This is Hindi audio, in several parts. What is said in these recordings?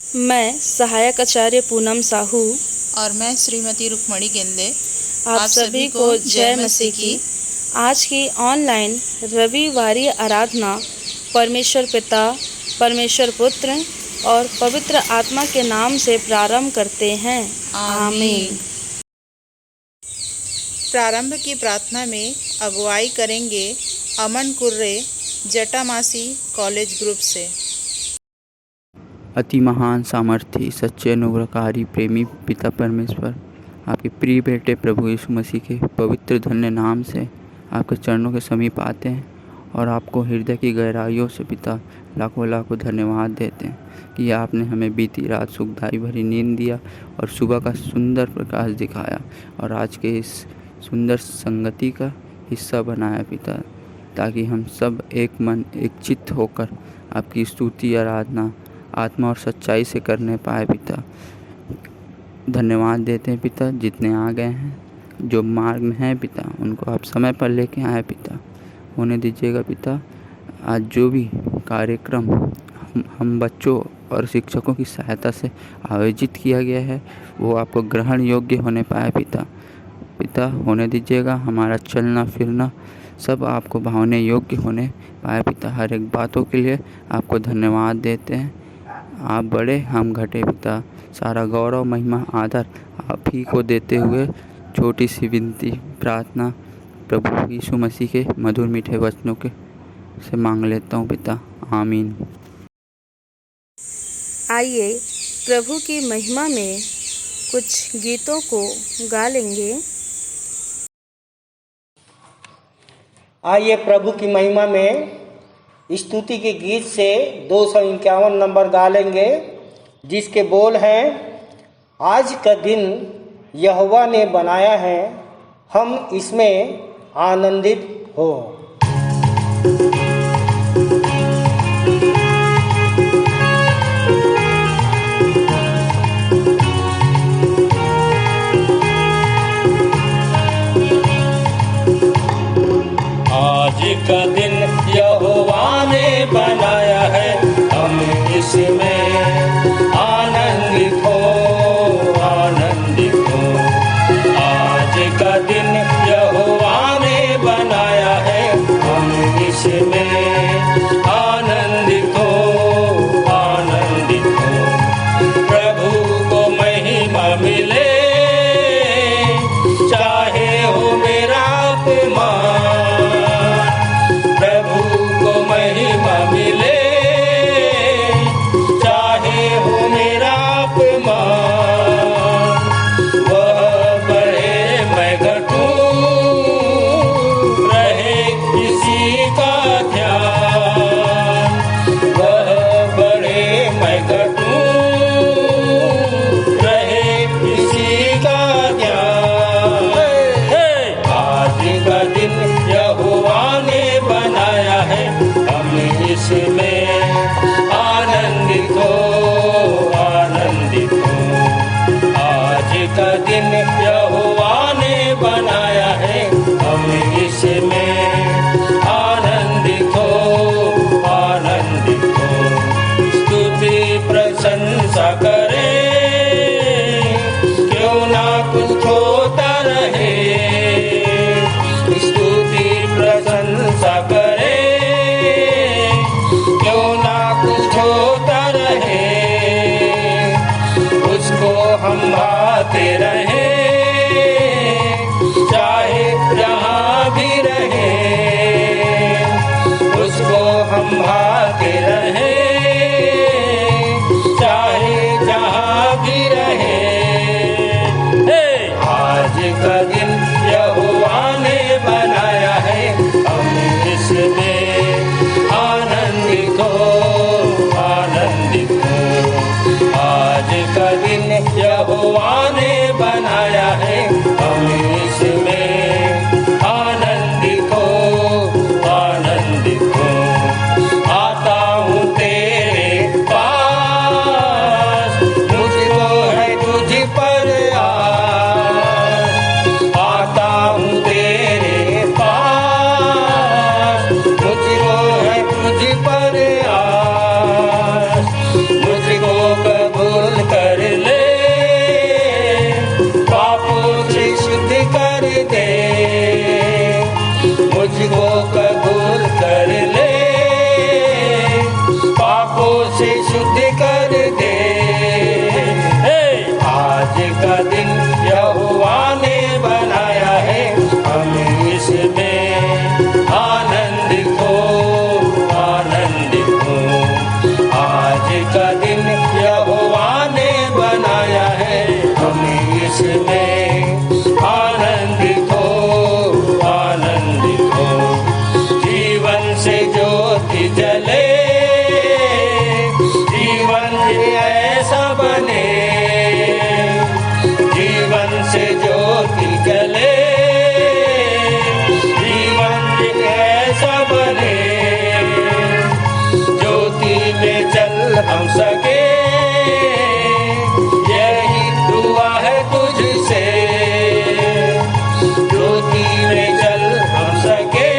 मैं सहायक आचार्य पूनम साहू और मैं श्रीमती रुक्मणी गेंदे आप सभी को जय मसीह की। आज की ऑनलाइन रविवारी आराधना परमेश्वर पिता, परमेश्वर पुत्र और पवित्र आत्मा के नाम से प्रारंभ करते हैं। आमीन। प्रारंभ की प्रार्थना में अगुवाई करेंगे अमन कुर्रे, जटामासी कॉलेज ग्रुप से। अति महान सामर्थी सच्चे अनुग्रहकारी प्रेमी पिता परमेश्वर, आपके प्रिय बेटे प्रभु यीशु मसीह के पवित्र धन्य नाम से आपके चरणों के समीप आते हैं और आपको हृदय की गहराइयों से पिता लाखों लाखों धन्यवाद देते हैं कि आपने हमें बीती रात सुखदाई भरी नींद दिया और सुबह का सुंदर प्रकाश दिखाया और आज के इस सुंदर संगति का हिस्सा बनाया पिता, ताकि हम सब एक मन एक चित्त होकर आपकी स्तुति आराधना आत्मा और सच्चाई से करने पाए पिता। धन्यवाद देते हैं पिता, जितने आ गए हैं जो मार्ग में हैं पिता, उनको आप समय पर लेके आए पिता। होने दीजिएगा पिता, आज जो भी कार्यक्रम हम बच्चों और शिक्षकों की सहायता से आयोजित किया गया है वो आपको ग्रहण योग्य होने पाए पिता। होने दीजिएगा, हमारा चलना फिरना सब आपको भावने योग्य होने पाए पिता। हर एक बातों के लिए आपको धन्यवाद देते हैं। आप बड़े हम घटे पिता, सारा गौरव महिमा आदर आप ही को देते हुए छोटी सी विनती प्रार्थना प्रभु यीशु मसीह के मधुर मीठे वचनों के से मांग लेता हूँ पिता। आमीन। आइए प्रभु की महिमा में कुछ गीतों को गा लेंगे। आइए प्रभु की महिमा में स्तुति के गीत से 251 नंबर गा लेंगे, जिसके बोल हैं, आज का दिन यहोवा ने बनाया है, हम इसमें आनंदित हो। आज का दिन यहोवा ने बनाया है, हम इसमें आनंदित हो, आनंदित हो। आज का दिन यहोवा ने बनाया है, हम इसमें आनंदित हो, आनंदित हो। प्रभु को महिमा मिले, चाहे हो मेरा अपमान, महिमा मिले, चाहे हो मेरा अपमान। वह बढ़े मैं घटूं, रहे किसी का ध्यान। वह बढ़े मैं घटूं, रहे किसी का ध्यान। आज का दिन यहोवा ने बनाया है, इसमें आनंदित हो, आनंदित हो। आज का दिन यहोवा ने बनाया है, हम इसमें आनंदित हो, आनंदित हो। स्तुति प्रशंसा करें, क्यों ना कुछ होता रहे। स्तुति प्रशंसा करें, होता रहे, उसको हम भाते रहे, चाहे जहाँ भी रहे। उसको हम भाते रहे, चाहे जहाँ भी रहे। आज का दिन यहोवा ने बनाया है, हम इसमें आनंदित हो, आनंदित हो। आज का दिन यहोवा ने बनाया को कबूल कर ले, पापों से शुद्ध कर दे। आज का दिन यहोवा ने बनाया है, हम इसमें आनंदित हो, आनंदित हो। आज का दिन यहोवा ने बनाया है, हम इसमें आनंदित हो, आनंदित हो। जीवन से ज्योति जले, जीवन ऐसा बने, जीवन से ज्योति जले, जीवन ऐसा बने। ज्योति में चल हम सके, यही दुआ है तुझसे। ज्योति में चल हम सके,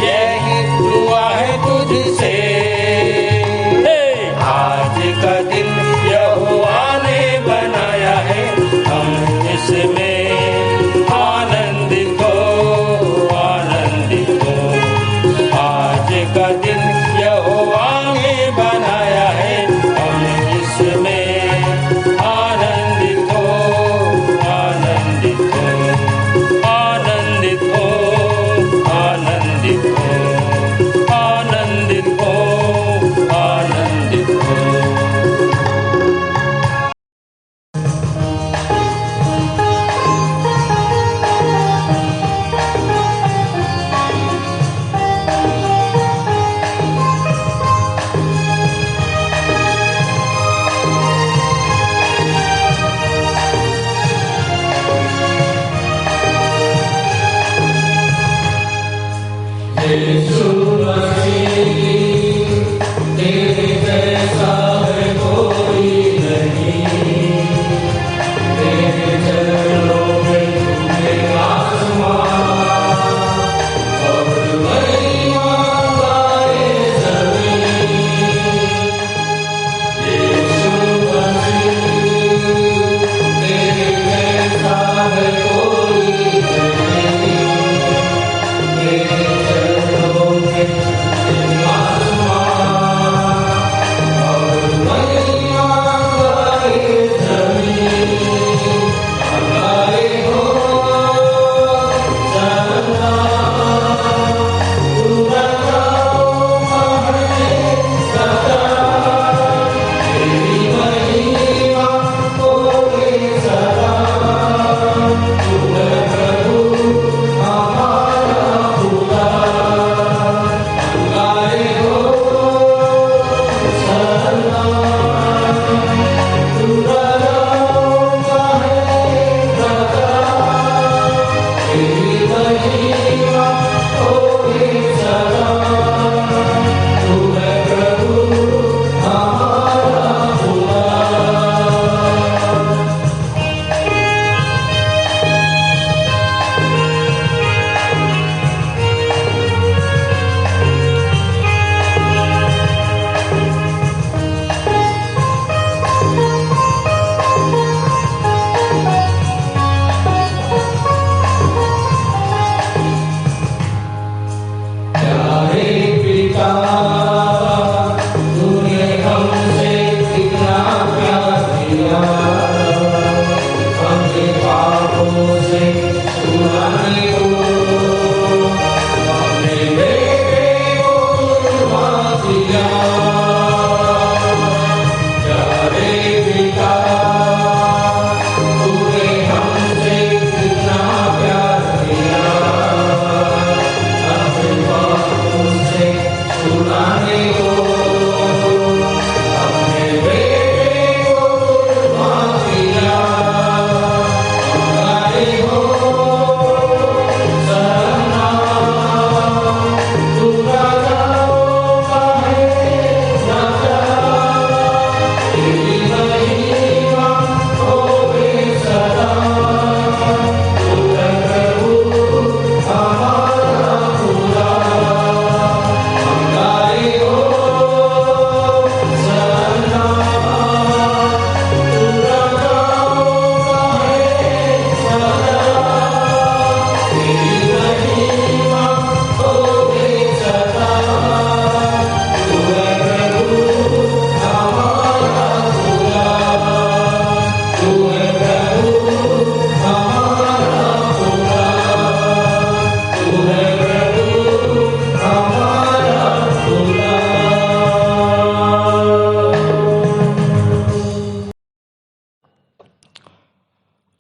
यही दुआ है तुझसे। आज का दिन यहोवा ने बनाया है, हम इसमें आनंदित हो, आनंदित हो। आज का दिन यहोवा ने बनाया है, हम इसमें आनंदित हो, आनंदित हो, आनंदित हो, आनंदित हो, आनंदित हो, आनंदित हो।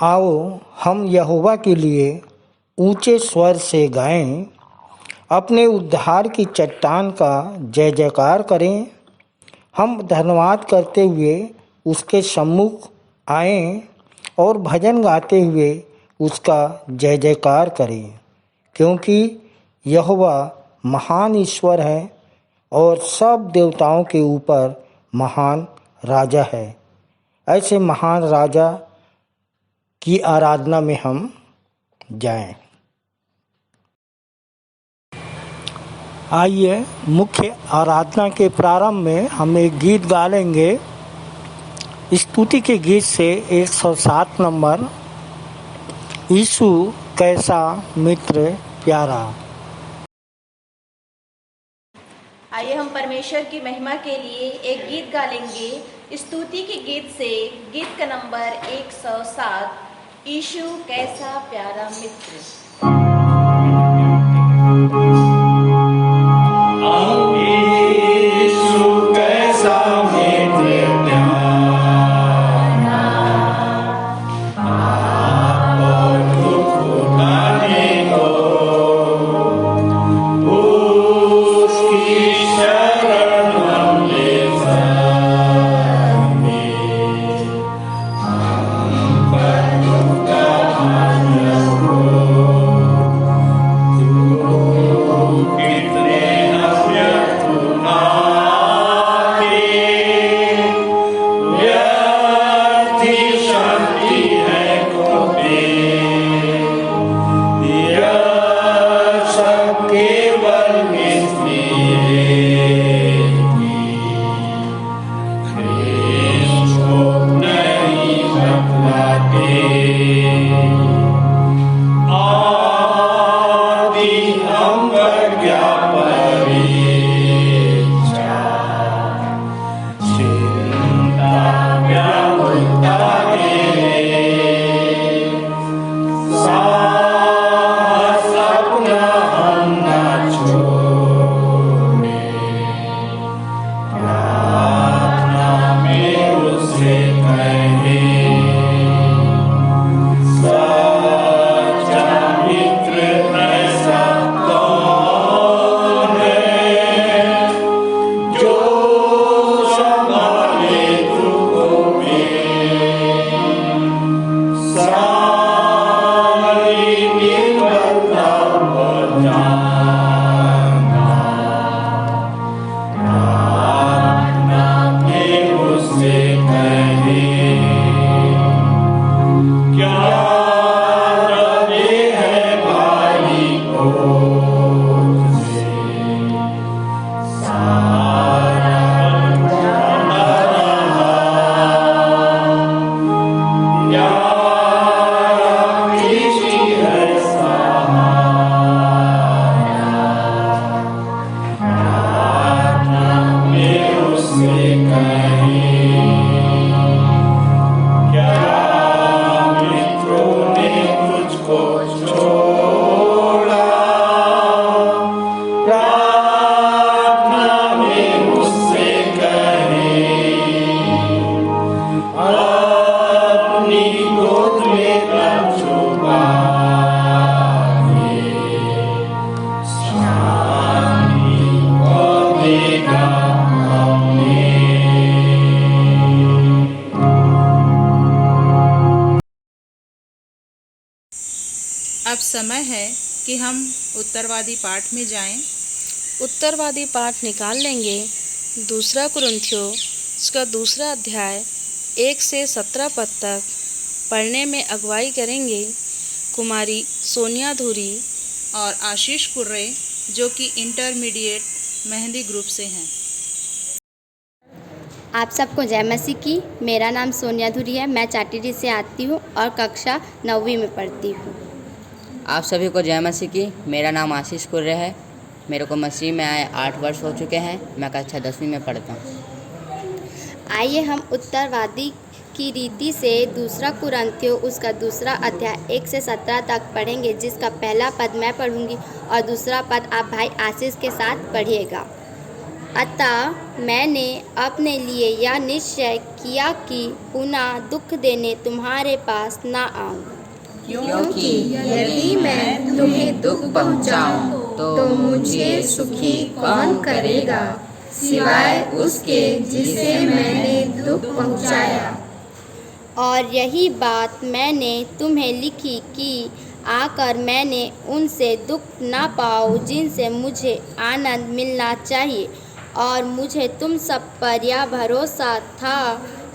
आओ हम यहोवा के लिए ऊंचे स्वर से गाएं, अपने उद्धार की चट्टान का जय जयकार करें। हम धन्यवाद करते हुए उसके सम्मुख आएं और भजन गाते हुए उसका जय जयकार करें, क्योंकि यहोवा महान ईश्वर है और सब देवताओं के ऊपर महान राजा है। ऐसे महान राजा की आराधना में हम जाएं। आइए मुख्य आराधना के प्रारंभ में हम एक गीत गा लेंगे। स्तुति के गीत से 107 नंबर, यीशु कैसा मित्र प्यारा। आइए हम परमेश्वर की महिमा के लिए एक गीत गा लेंगे। स्तुति के गीत से गीत का नंबर 107, यीशु कैसा प्यारा मित्र। अब समय है कि हम उत्तरवादी पाठ में जाएं। उत्तरवादी पाठ निकाल लेंगे। दूसरा कुरिन्थियों उसका दूसरा अध्याय 1 से 17 पद तक पढ़ने में अगुवाई करेंगे कुमारी सोनिया धुरी और आशीष कुर्रे, जो कि इंटरमीडिएट मेहंदी ग्रुप से हैं। आप सबको जय मसीह की। मेरा नाम सोनिया धुरी है। मैं चाटीरी से आती हूँ और कक्षा 9वीं में पढ़ती हूँ। आप सभी को जय मसीह की। मेरा नाम आशीष कुर्रे है। मेरे को मसीह में आए 8 वर्ष हो चुके हैं। मैं कक्षा 10वीं में पढ़ता हूँ। आइए हम उत्तरवादी की रीति से दूसरा कुरिन्थियों उसका दूसरा अध्याय 1 से 17 तक पढ़ेंगे, जिसका पहला पद मैं पढ़ूंगी और दूसरा पद आप भाई आशीष के साथ पढ़िएगा। अतः मैंने अपने लिए यह निश्चय किया कि पुनः दुख देने तुम्हारे पास न आऊं। क्योंकि यदि मैं तुम्हें दुख पहुंचाऊं तो मुझे सुखी कौन करेगा सिवाय उसके जिसे मैंने दुख पहुंचाया। और यही बात मैंने तुम्हें लिखी कि आकर मैंने उनसे दुख न पाऊं जिनसे मुझे आनंद मिलना चाहिए। और मुझे तुम सब पर यह भरोसा था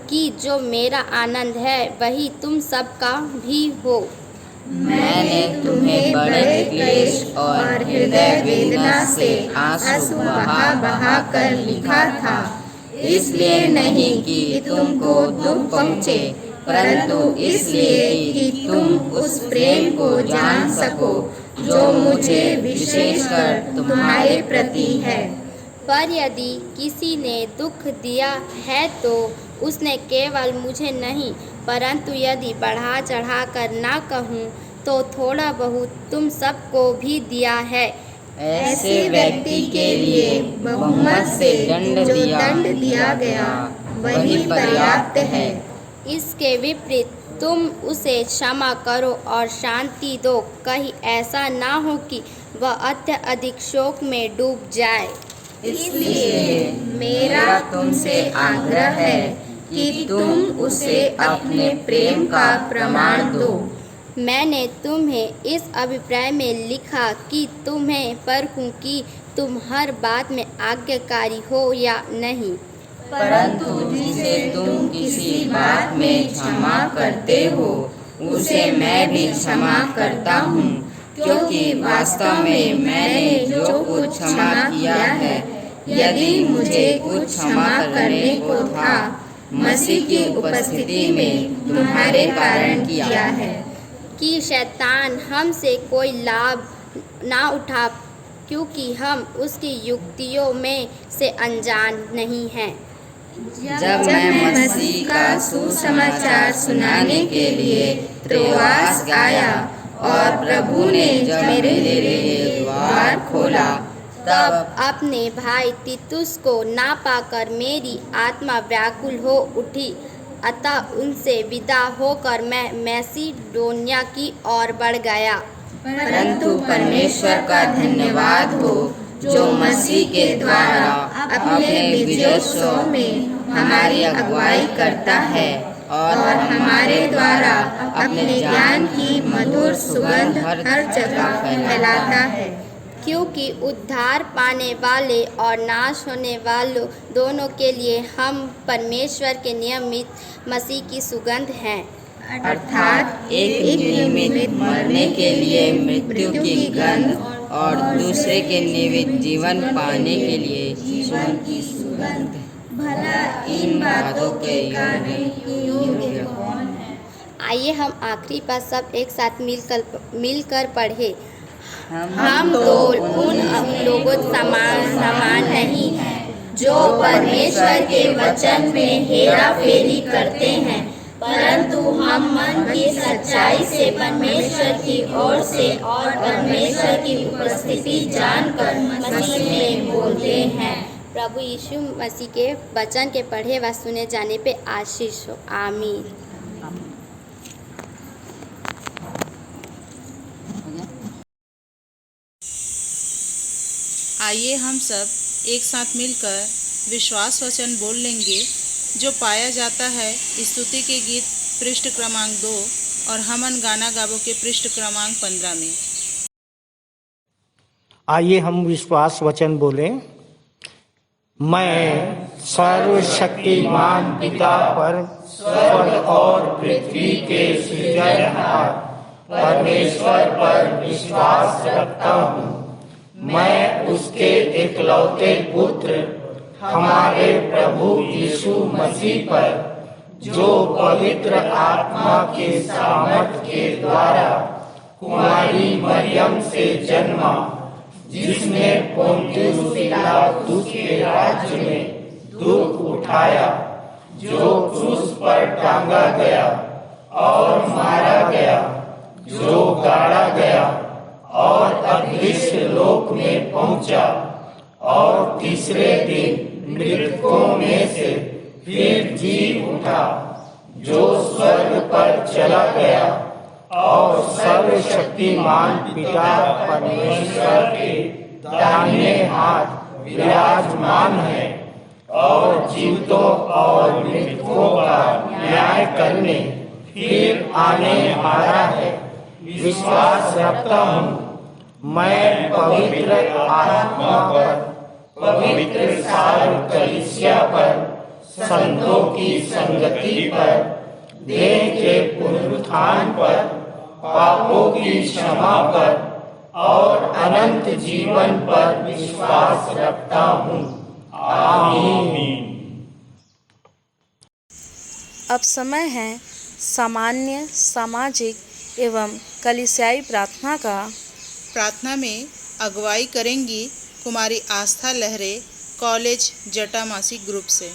कि जो मेरा आनंद है वही तुम सबका भी हो। मैंने तुम्हें बड़े क्लेश और हृदय वेदना से आंसू बहा बहा कर लिखा था, इसलिए नहीं कि तुमको दुख पहुँचे, परंतु इसलिए कि तुम उस प्रेम को जान सको जो मुझे विशेषकर तुम्हारे प्रति है। पर यदि किसी ने दुख दिया है तो उसने केवल मुझे नहीं, परंतु यदि बढ़ा चढ़ा कर ना कहूँ तो थोड़ा बहुत तुम सबको भी दिया है। ऐसे व्यक्ति के लिए बहुमत से जो दंड दिया गया वही पर्याप्त है। इसके विपरीत तुम उसे क्षमा करो और शांति दो, कहीं ऐसा ना हो कि वह अत्यधिक शोक में डूब जाए। इसलिए मेरा तुमसे आग्रह है कि तुम उसे अपने प्रेम का प्रमाण दो। मैंने तुम्हें इस अभिप्राय में लिखा कि तुम्हें परखूं कि तुम हर बात में आज्ञाकारी हो या नहीं। परंतु जिसे तुम किसी बात में क्षमा करते हो उसे मैं भी क्षमा करता हूँ, क्योंकि वास्तव में मैंने जो कुछ क्षमा किया है, यदि मुझे कुछ क्षमा करने को था, मसीह की उपस्थिति में तुम्हारे कारण किया है। कि शैतान हमसे कोई लाभ ना उठा, क्योंकि हम उसकी युक्तियों में से अनजान नहीं हैं। जब मैं मसीह का सुसमाचार सुनाने के लिए त्रोआस आया और प्रभु ने जब मेरे लिए द्वार खोला, तब अपने भाई तीतुस को ना पाकर मेरी आत्मा व्याकुल हो उठी। अतः उनसे विदा होकर मैं मैसिडोनिया की ओर बढ़ गया। परंतु परमेश्वर का धन्यवाद हो जो मसीह के द्वारा अपने विजयोत्सव में हमारी अगुवाई करता है और हमारे द्वारा अपने ज्ञान की मधुर सुगंध हर जगह फैलाता है। क्योंकि उद्धार पाने वाले और नाश होने वालों दोनों के लिए हम परमेश्वर के नियमित मसीह की सुगंध हैं। अर्थात एक निमित्त मरने के लिए मृत्यु की गंध और दूसरे के निमित्त जीवन पाने के लिए जीवन की सुगंध। भला इन बातों के योग्य कौन है? आइए हम आखिरी बात सब एक साथ मिलकर पढ़े। हम तो उन लोगों समान नहीं हैं जो परमेश्वर के वचन में हेरा फेरी करते हैं, परंतु हम मन की सच्चाई से परमेश्वर की ओर से और परमेश्वर की उपस्थिति जानकर मसीह में बोलते हैं। प्रभु यीशु मसीह के वचन के पढ़े व सुने जाने पे आशीष हो। आमीन। आइए हम सब एक साथ मिलकर विश्वास वचन बोल लेंगे जो पाया जाता है स्तुति के गीत पृष्ठ क्रमांक 2 और हमन गाना गावो के पृष्ठ क्रमांक 15 में। आइए हम विश्वास वचन बोलें। मैं सर्वशक्तिमान पिता पर स्वर्ग और पृथ्वी के सृजनहार परमेश्वर पर विश्वास रखता हूँ। मैं उसके एकलौते पुत्र हमारे प्रभु यीशु मसीह पर, जो पवित्र आत्मा के सामर्थ के द्वारा कुमारी मरियम से जन्मा, जिसने पोंतियुस पिलातुस के राज्य में दुख उठाया, जो क्रूस पर टांगा गया और मारा गया, जो गाड़ा गया और अदृश्य लोक में पहुंचा और तीसरे दिन मृतकों में से फिर जी उठा, जो स्वर्ग पर चला गया और सर्वशक्तिमान पिता परमेश्वर के दाहिने हाथ विराजमान है और जीवितों और मृतकों का न्याय करने फिर आने वाला है। विश्वास रखता हूँ मैं पवित्र आत्मा पर, पवित्र सारी कलीसिया पर, संतों की संगति पर, देह के पुनरुत्थान पर, पापों की क्षमा पर और अनंत जीवन पर विश्वास रखता हूँ। आमीन। अब समय है सामान्य, सामाजिक एवं कलीसियाई प्रार्थना का। प्रार्थना में अगुवाई करेंगी कुमारी आस्था लहरे, कॉलेज जटामासी ग्रुप से।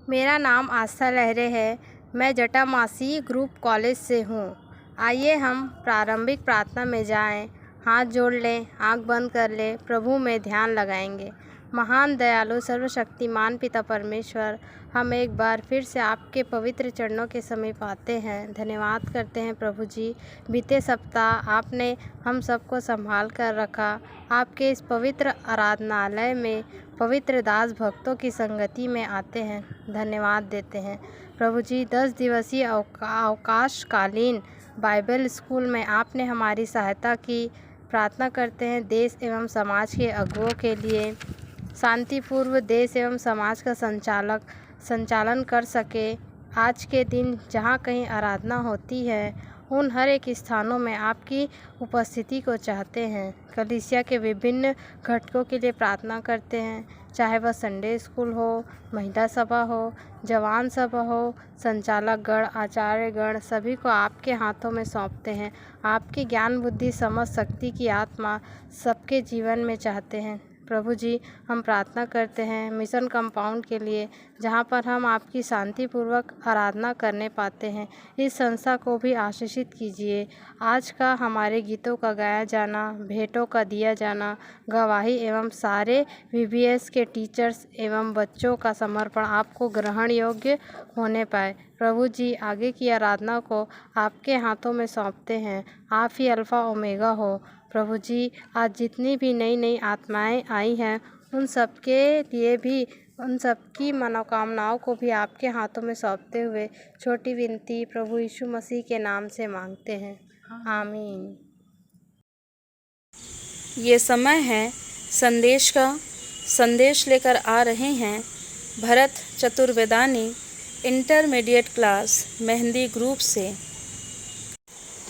मेरा नाम आस्था लहरे है। मैं जटामासी ग्रुप कॉलेज से हूँ। आइए हम प्रारंभिक प्रार्थना में जाएं। हाथ जोड़ लें, आंख बंद कर लें, प्रभु में ध्यान लगाएंगे। महान दयालु सर्वशक्तिमान पिता परमेश्वर, हम एक बार फिर से आपके पवित्र चरणों के समीप आते हैं। धन्यवाद करते हैं प्रभु जी, बीते सप्ताह आपने हम सबको संभाल कर रखा। आपके इस पवित्र आराधनालय में पवित्र दास भक्तों की संगति में आते हैं, धन्यवाद देते हैं प्रभु जी। 10 दिवसीय अवकाशकालीन बाइबल स्कूल में आपने हमारी सहायता की। प्रार्थना करते हैं देश एवं समाज के अगुओं के लिए, शांतिपूर्व देश एवं समाज का संचालन कर सके। आज के दिन जहाँ कहीं आराधना होती है, उन हर एक स्थानों में आपकी उपस्थिति को चाहते हैं। कलीसिया के विभिन्न घटकों के लिए प्रार्थना करते हैं, चाहे वह संडे स्कूल हो, महिला सभा हो, जवान सभा हो, संचालक गण, आचार्य गण, सभी को आपके हाथों में सौंपते हैं। आपकी ज्ञान, बुद्धि, समझ, शक्ति की आत्मा सबके जीवन में चाहते हैं। प्रभु जी, हम प्रार्थना करते हैं मिशन कंपाउंड के लिए, जहाँ पर हम आपकी शांतिपूर्वक आराधना करने पाते हैं। इस संस्था को भी आशीषित कीजिए। आज का हमारे गीतों का गाया जाना, भेंटों का दिया जाना, गवाही एवं सारे VBS के टीचर्स एवं बच्चों का समर्पण आपको ग्रहण योग्य होने पाए। प्रभु जी, आगे की आराधना को आपके हाथों में सौंपते हैं। आप ही अल्फ़ा ओमेगा हो। प्रभु जी, आज जितनी भी नई आत्माएं आई हैं, उन सब के लिए भी, उन सब की मनोकामनाओं को भी आपके हाथों में सौंपते हुए छोटी विनती प्रभु यीशु मसीह के नाम से मांगते हैं, आमीन। ये समय है संदेश का। संदेश लेकर आ रहे हैं Bharat Chaturvedani, intermediate class, Mehndi group से,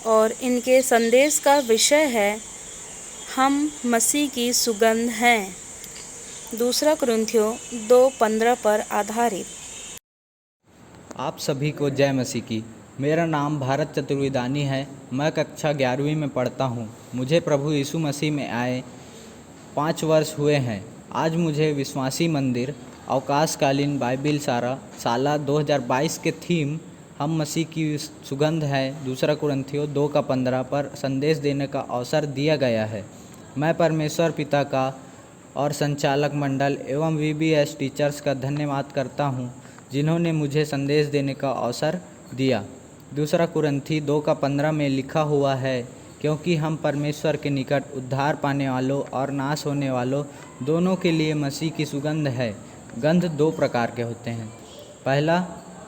और इनके संदेश का विषय है हम मसीह की सुगंध हैं। 2 कुरिन्थियों 2:15 पर आधारित। आप सभी को जय मसीह की। मेरा नाम भारत चतुर्वेदानी है। मैं कक्षा 11वीं में पढ़ता हूँ। मुझे प्रभु यीशु मसीह में आए 5 वर्ष हुए हैं। आज मुझे विश्वासी मंदिर अवकाशकालीन बाइबिल साला 2022 के थीम हम मसीह की सुगंध है 2 कुरिन्थियों 2:15 पर संदेश देने का अवसर दिया गया है। मैं परमेश्वर पिता का और संचालक मंडल एवं VBS टीचर्स का धन्यवाद करता हूं, जिन्होंने मुझे संदेश देने का अवसर दिया। 2 कुरिन्थियों 2:15 में लिखा हुआ है, क्योंकि हम परमेश्वर के निकट उद्धार पाने वालों और नाश होने वालों दोनों के लिए मसीह की सुगंध है। गंध 2 प्रकार के होते हैं। पहला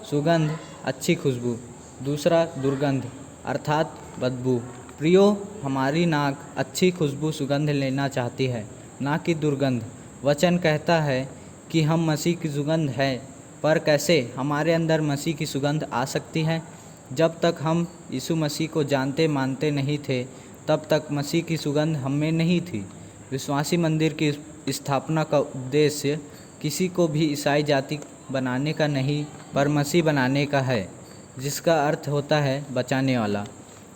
सुगंध, अच्छी खुशबू। दूसरा दुर्गंध अर्थात बदबू। प्रियो, हमारी नाक अच्छी खुशबू सुगंध लेना चाहती है, ना कि दुर्गंध। वचन कहता है कि हम मसीह की सुगंध है, पर कैसे हमारे अंदर मसीह की सुगंध आ सकती है? जब तक हम यीशु मसीह को जानते मानते नहीं थे, तब तक मसीह की सुगंध हम में नहीं थी। विश्वासी मंदिर की स्थापना का उद्देश्य किसी को भी ईसाई जाति बनाने का नहीं, पर मसीह बनाने का है, जिसका अर्थ होता है बचाने वाला।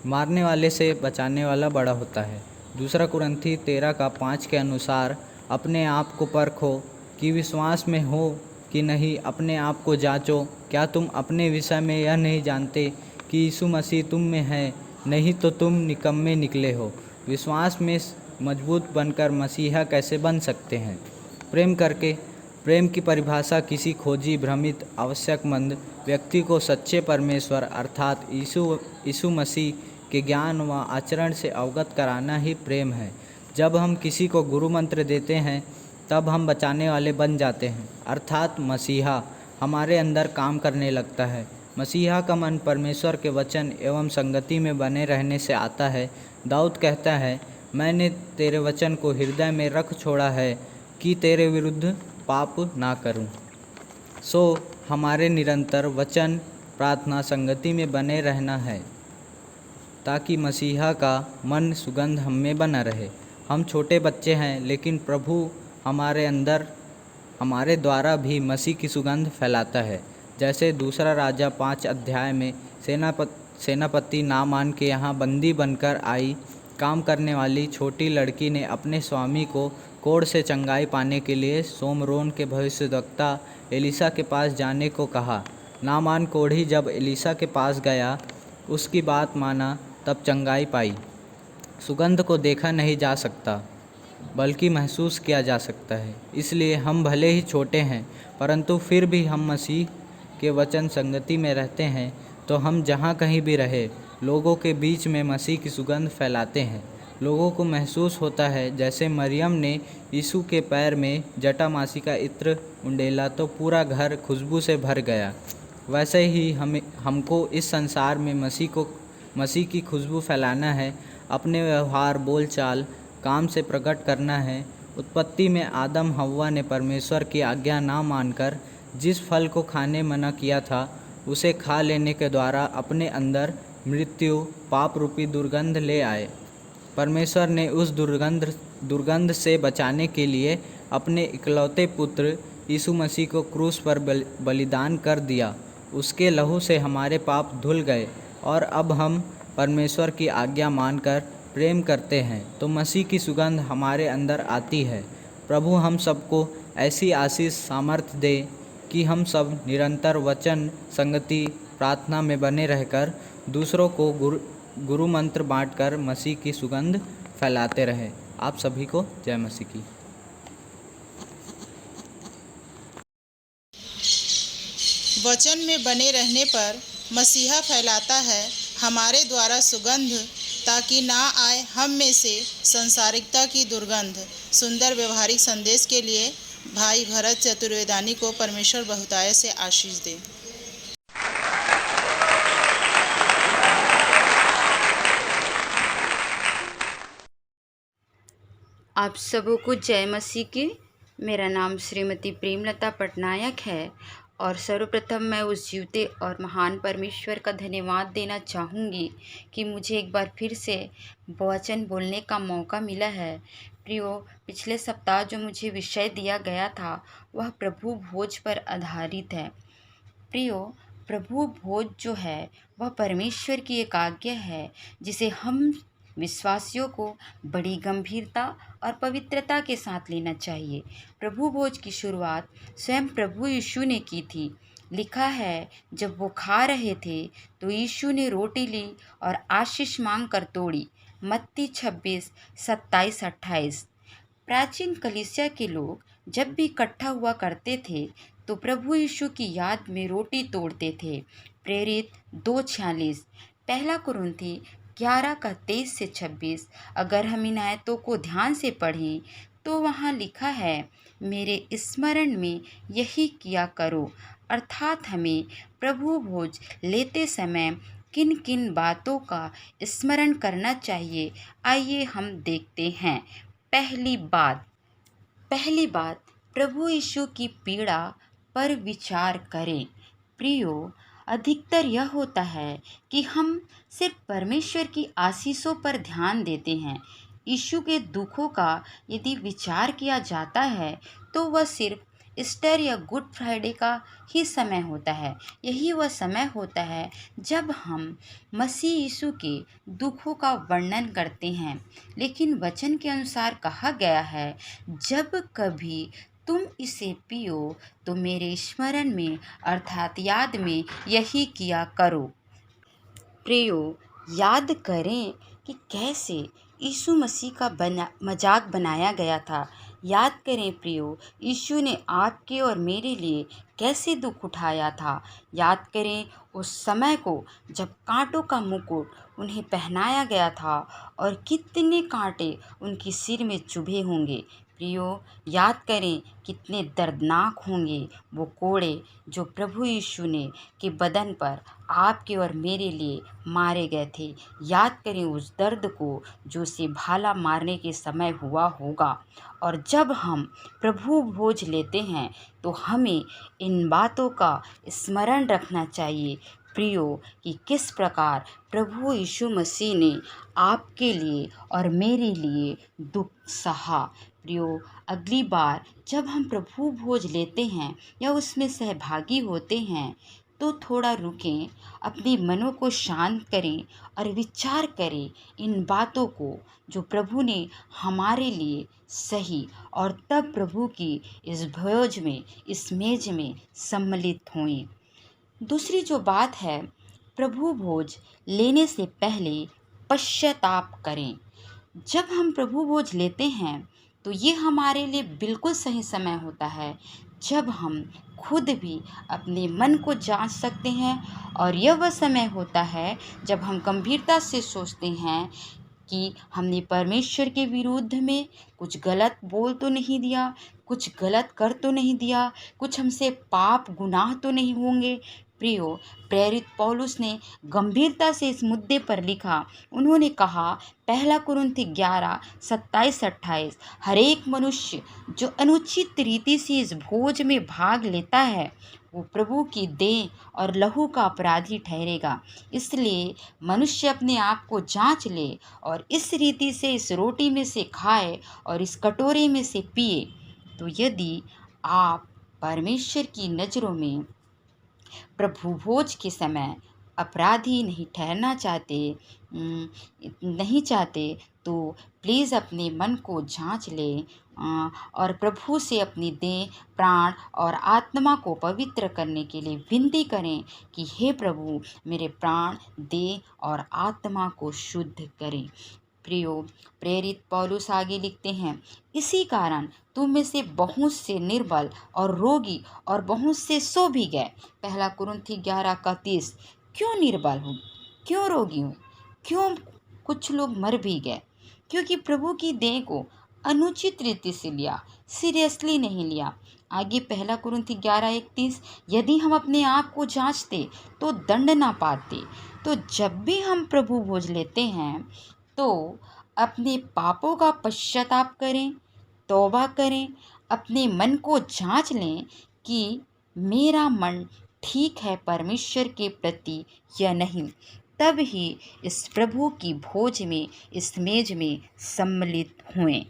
मारने वाले से बचाने वाला बड़ा होता है। 2 कुरिन्थियों 13:5 के अनुसार अपने आप को परखो कि विश्वास में हो कि नहीं, अपने आप को जांचो। क्या तुम अपने विषय में यह नहीं जानते कि यीशु मसीह तुम में है? नहीं तो तुम निकम्मे निकले हो। विश्वास में मजबूत बनकर मसीहा कैसे बन सकते हैं। प्रेम की परिभाषा किसी खोजी, भ्रमित, आवश्यकमंद व्यक्ति को सच्चे परमेश्वर अर्थात यीशु मसीह के ज्ञान व आचरण से अवगत कराना ही प्रेम है। जब हम किसी को गुरु मंत्र देते हैं तब हम बचाने वाले बन जाते हैं, अर्थात मसीहा हमारे अंदर काम करने लगता है। मसीहा का मन परमेश्वर के वचन एवं संगति में बने रहने से आता है। दाऊद कहता है, मैंने तेरे वचन को हृदय में रख छोड़ा है कि तेरे विरुद्ध पाप ना करूं। सो हमारे निरंतर वचन, प्रार्थना, संगति में बने रहना है ताकि मसीहा का मन सुगंध हम में बना रहे। हम छोटे बच्चे हैं, लेकिन प्रभु हमारे अंदर हमारे द्वारा भी मसीह की सुगंध फैलाता है। जैसे दूसरा राजा 5 अध्याय में सेनापति नामान के यहाँ बंदी बनकर आई काम करने वाली छोटी लड़की ने अपने स्वामी को कोढ़ से चंगाई पाने के लिए सोमरोन के भविष्यद्वक्ता एलीशा के पास जाने को कहा। नामान कोढ़ी जब एलीशा के पास गया, उसकी बात माना, तब चंगाई पाई। सुगंध को देखा नहीं जा सकता बल्कि महसूस किया जा सकता है। इसलिए हम भले ही छोटे हैं, परंतु फिर भी हम मसीह के वचन संगति में रहते हैं, तो हम जहाँ कहीं भी रहे लोगों के बीच में मसीह की सुगंध फैलाते हैं। लोगों को महसूस होता है जैसे मरियम ने यीशु के पैर में जटामासी का इत्र उंडेला तो पूरा घर खुशबू से भर गया। वैसे ही हमको इस संसार में मसीह की खुशबू फैलाना है। अपने व्यवहार, बोलचाल, काम से प्रकट करना है। उत्पत्ति में आदम हव्वा ने परमेश्वर की आज्ञा ना मानकर जिस फल को खाने मना किया था, उसे खा लेने के द्वारा अपने अंदर मृत्यु, पाप रूपी दुर्गंध ले आए। परमेश्वर ने उस दुर्गंध से बचाने के लिए अपने इकलौते पुत्र यीशु मसीह को क्रूस पर बलिदान कर दिया। उसके लहू से हमारे पाप धुल गए और अब हम परमेश्वर की आज्ञा मानकर प्रेम करते हैं तो मसीह की सुगंध हमारे अंदर आती है। प्रभु हम सबको ऐसी आशीष सामर्थ्य दे कि हम सब निरंतर वचन, संगति, प्रार्थना में बने रहकर दूसरों को गुरु मंत्र बांटकर मसीह की सुगंध फैलाते रहे। आप सभी को जय मसीह की। वचन में बने रहने पर मसीहा फैलाता है हमारे द्वारा सुगंध, ताकि ना आए हम में से संसारिकता की दुर्गंध। सुंदर व्यवहारिक संदेश के लिए भाई भरत चतुर्वेदानी को परमेश्वर बहुतायत से आशीष दे। आप सबों को जय मसीह की। मेरा नाम श्रीमती प्रेमलता पटनायक है और सर्वप्रथम मैं उस जीवते और महान परमेश्वर का धन्यवाद देना चाहूँगी कि मुझे एक बार फिर से वचन बोलने का मौका मिला है। प्रियो, पिछले सप्ताह जो मुझे विषय दिया गया था वह प्रभु भोज पर आधारित है। प्रियो, प्रभु भोज जो है वह परमेश्वर की एक आज्ञा है जिसे हम विश्वासियों को बड़ी गंभीरता और पवित्रता के साथ लेना चाहिए। प्रभु भोज की शुरुआत स्वयं प्रभु यीशु ने की थी। लिखा है, जब वो खा रहे थे तो यीशु ने रोटी ली और आशीष मांग कर तोड़ी। मत्ती 26:27-28। प्राचीन कलीसिया के लोग जब भी इकट्ठा हुआ करते थे तो प्रभु यीशु की याद में रोटी तोड़ते थे। प्रेरित 2:46। पहला कुरिन्थी 11:23-26। अगर हम इन आयतों को ध्यान से पढ़ें तो वहाँ लिखा है, मेरे स्मरण में यही किया करो। अर्थात हमें प्रभु भोज लेते समय किन किन बातों का स्मरण करना चाहिए, आइए हम देखते हैं। पहली बात प्रभु यीशु की पीड़ा पर विचार करें। प्रियो, अधिकतर यह होता है कि हम सिर्फ परमेश्वर की आशीषों पर ध्यान देते हैं। यीशु के दुखों का यदि विचार किया जाता है तो वह सिर्फ ईस्टर या गुड फ्राइडे का ही समय होता है। यही वह समय होता है जब हम मसीह यीशु के दुखों का वर्णन करते हैं। लेकिन वचन के अनुसार कहा गया है, जब कभी तुम इसे पियो तो मेरे स्मरण में अर्थात याद में यही किया करो। प्रियो, याद करें कि कैसे यीशु मसीह का मजाक बनाया गया था। याद करें प्रियो, यीशु ने आपके और मेरे लिए कैसे दुख उठाया था। याद करें उस समय को जब कांटों का मुकुट उन्हें पहनाया गया था और कितने कांटे उनके सिर में चुभे होंगे। प्रियो, याद करें कितने दर्दनाक होंगे वो कोड़े जो प्रभु यीशु ने के बदन पर आपके और मेरे लिए मारे गए थे। याद करें उस दर्द को जो उसे भाला मारने के समय हुआ होगा। और जब हम प्रभु भोज लेते हैं तो हमें इन बातों का स्मरण रखना चाहिए प्रियो, कि किस प्रकार प्रभु यीशु मसीह ने आपके लिए और मेरे लिए दुख सहा। प्रियो, अगली बार जब हम प्रभु भोज लेते हैं या उसमें सहभागी होते हैं तो थोड़ा रुकें, अपने मनों को शांत करें और विचार करें इन बातों को जो प्रभु ने हमारे लिए सही, और तब प्रभु की इस भोज में, इस मेज में सम्मिलित हों। दूसरी जो बात है, प्रभु भोज लेने से पहले पश्चाताप करें। जब हम प्रभु भोज लेते हैं तो ये हमारे लिए बिल्कुल सही समय होता है जब हम खुद भी अपने मन को जांच सकते हैं, और यह वह समय होता है जब हम गंभीरता से सोचते हैं कि हमने परमेश्वर के विरुद्ध में कुछ गलत बोल तो नहीं दिया, कुछ गलत कर तो नहीं दिया, कुछ हमसे पाप गुनाह तो नहीं होंगे। प्रियो, प्रेरित पौलुस ने गंभीरता से इस मुद्दे पर लिखा। उन्होंने कहा, पहला कुरिन्थी 11:27-28, हर एक मनुष्य जो अनुचित रीति से इस भोज में भाग लेता है वो प्रभु की देह और लहू का अपराधी ठहरेगा। इसलिए मनुष्य अपने आप को जांच ले और इस रीति से इस रोटी में से खाए और इस कटोरे में से पिए। तो यदि आप परमेश्वर की नज़रों में प्रभु भोज के समय अपराधी नहीं चाहते तो प्लीज़ अपने मन को जांच लें और प्रभु से अपनी देह, प्राण और आत्मा को पवित्र करने के लिए विनती करें कि हे प्रभु, मेरे प्राण, देह और आत्मा को शुद्ध करें। प्रियो, प्रेरित पौलुस आगे लिखते हैं, इसी कारण तुम में से बहुत से निर्बल और रोगी और बहुत से सो भी गए। पहला कुरिन्थी 11:31, क्यों निर्बल हो, क्यों रोगी हो, क्यों कुछ लोग मर भी गए? क्योंकि प्रभु की देह को अनुचित रीति से लिया, सीरियसली नहीं लिया। आगे पहला कुरिन्थी 11:31, यदि हम अपने आप को जांचते तो दंड ना पाते। तो जब भी हम प्रभु भोज लेते हैं तो अपने पापों का पश्चाताप करें, तौबा करें, अपने मन को जांच लें कि मेरा मन ठीक है परमेश्वर के प्रति या नहीं। तब ही इस प्रभु की भोज में, इस मेज में सम्मिलित हुए।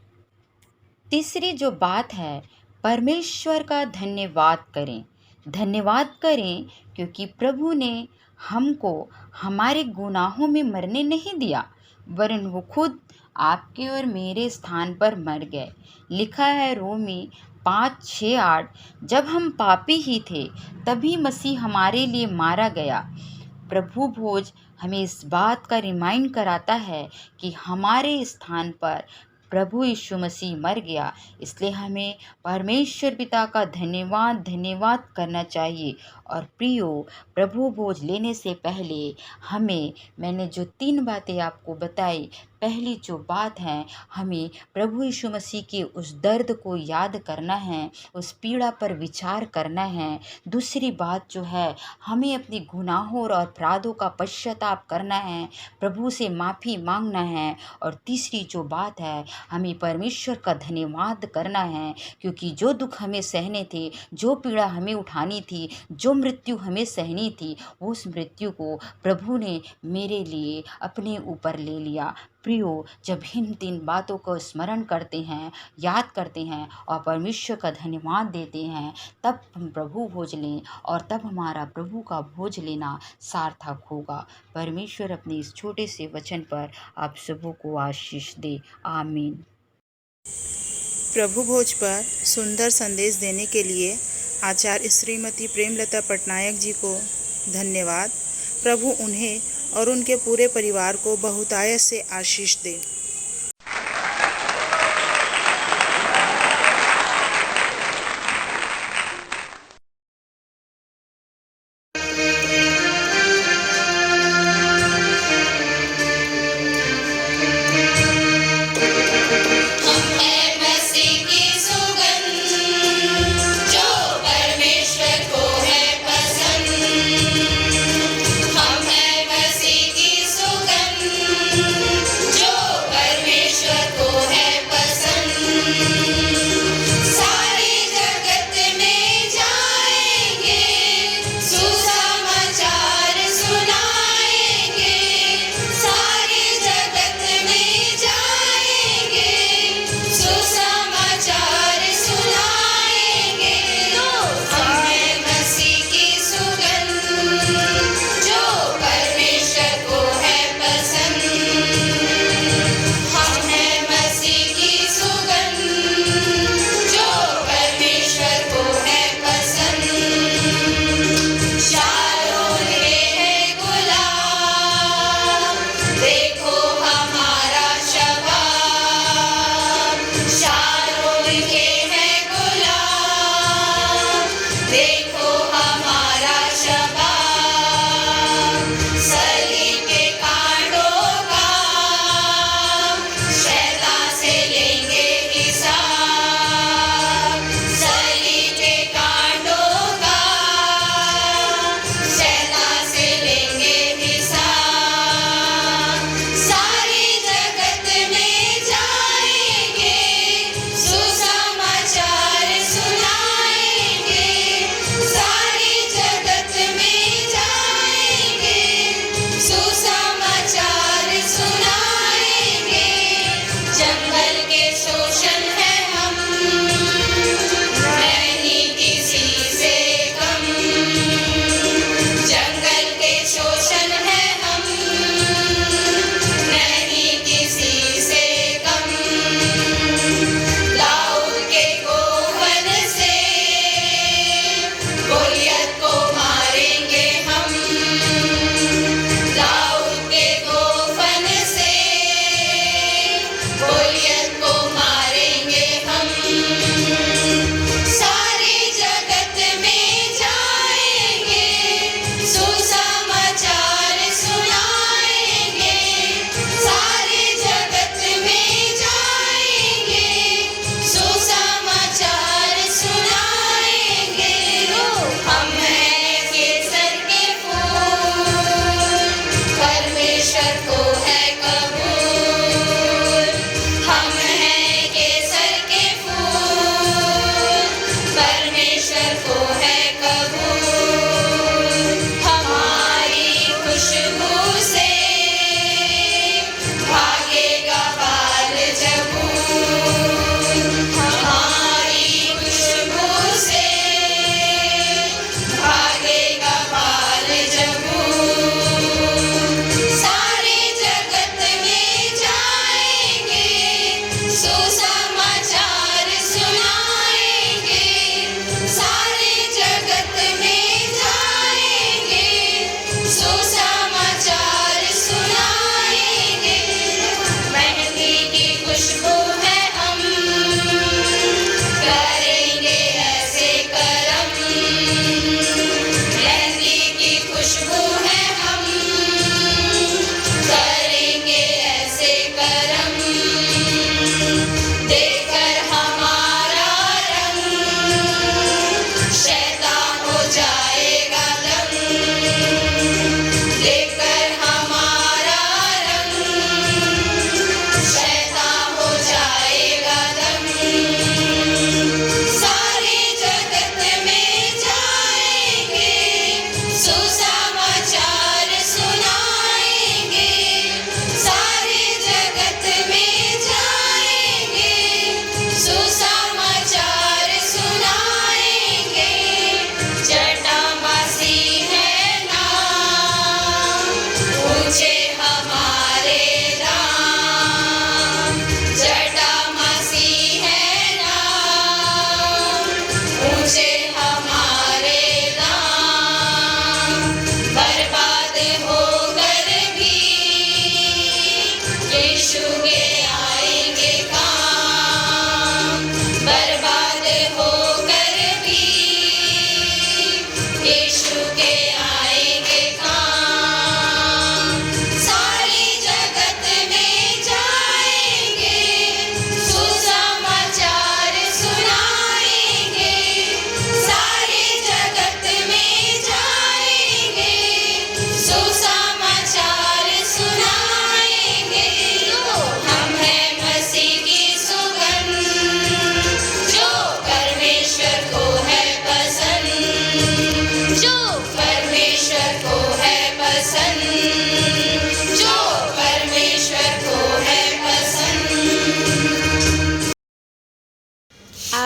तीसरी जो बात है, परमेश्वर का धन्यवाद करें। धन्यवाद करें क्योंकि प्रभु ने हमको हमारे गुनाहों में मरने नहीं दिया, वरन वो खुद आपके और मेरे स्थान पर मर गए। लिखा है रोमी 5:6-8, जब हम पापी ही थे तभी मसीह हमारे लिए मारा गया। प्रभु भोज हमें इस बात का रिमाइंड कराता है कि हमारे स्थान पर प्रभु यीशु मसीह मर गया, इसलिए हमें परमेश्वर पिता का धन्यवाद करना चाहिए। और प्रियो, प्रभु भोज लेने से पहले मैंने जो 3 बातें आपको बताई, पहली जो बात है, हमें प्रभु यीशु मसीह के उस दर्द को याद करना है, उस पीड़ा पर विचार करना है। दूसरी बात जो है, हमें अपने गुनाहों और अपराधों का पश्चाताप करना है, प्रभु से माफ़ी मांगना है। और तीसरी जो बात है, हमें परमेश्वर का धन्यवाद करना है क्योंकि जो दुख हमें सहने थे, जो पीड़ा हमें उठानी थी, जो मृत्यु हमें सहनी थी, उस मृत्यु को प्रभु ने मेरे लिए अपने ऊपर ले लिया। प्रियो, जब इन 3 बातों को स्मरण करते हैं, याद करते हैं और परमेश्वर का धन्यवाद देते हैं, तब हम प्रभु भोज लें और तब हमारा प्रभु का भोज लेना सार्थक होगा। परमेश्वर अपने इस छोटे से वचन पर आप सबों को आशीष दे। आमीन। प्रभु भोज पर सुंदर संदेश देने के लिए आचार्य श्रीमती प्रेमलता पटनायक जी को धन्यवाद। प्रभु उन्हें और उनके पूरे परिवार को बहुतायत से आशीष दे।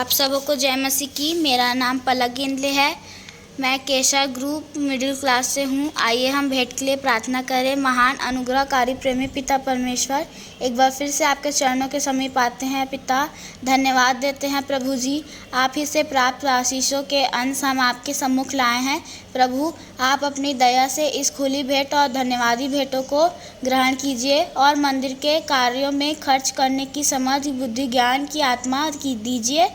आप सबको जय मसीह की। मेरा नाम पलक गिंदले है। मैं केशा ग्रुप मिडिल क्लास से हूँ। आइए हम भेंट के लिए प्रार्थना करें। महान अनुग्रहकारी प्रेमी पिता परमेश्वर, एक बार फिर से आपके चरणों के समीप आते हैं। पिता, धन्यवाद देते हैं प्रभु जी, आप ही से प्राप्त आशीषों के अंश हम आपके सम्मुख लाए हैं। प्रभु, आप अपनी दया से इस खुली भेंट और धन्यवादी भेंटों को ग्रहण कीजिए और मंदिर के कार्यों में खर्च करने की समझ, बुद्धि, ज्ञान की आत्मा की दीजिए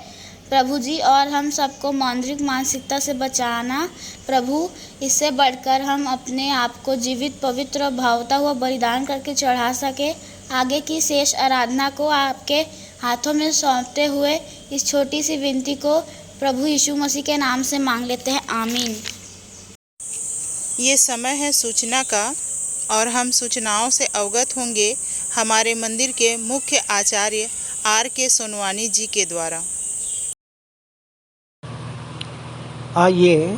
प्रभु जी, और हम सबको मौद्रिक मानसिकता से बचाना प्रभु। इससे बढ़कर हम अपने आप को जीवित, पवित्र और भावता हुआ बलिदान करके चढ़ा सके। आगे की शेष आराधना को आपके हाथों में सौंपते हुए इस छोटी सी विनती को प्रभु यीशु मसीह के नाम से मांग लेते हैं, आमीन। ये समय है सूचना का और हम सूचनाओं से अवगत होंगे हमारे मंदिर के मुख्य आचार्य R.K. सोनवानी जी के द्वारा। आइए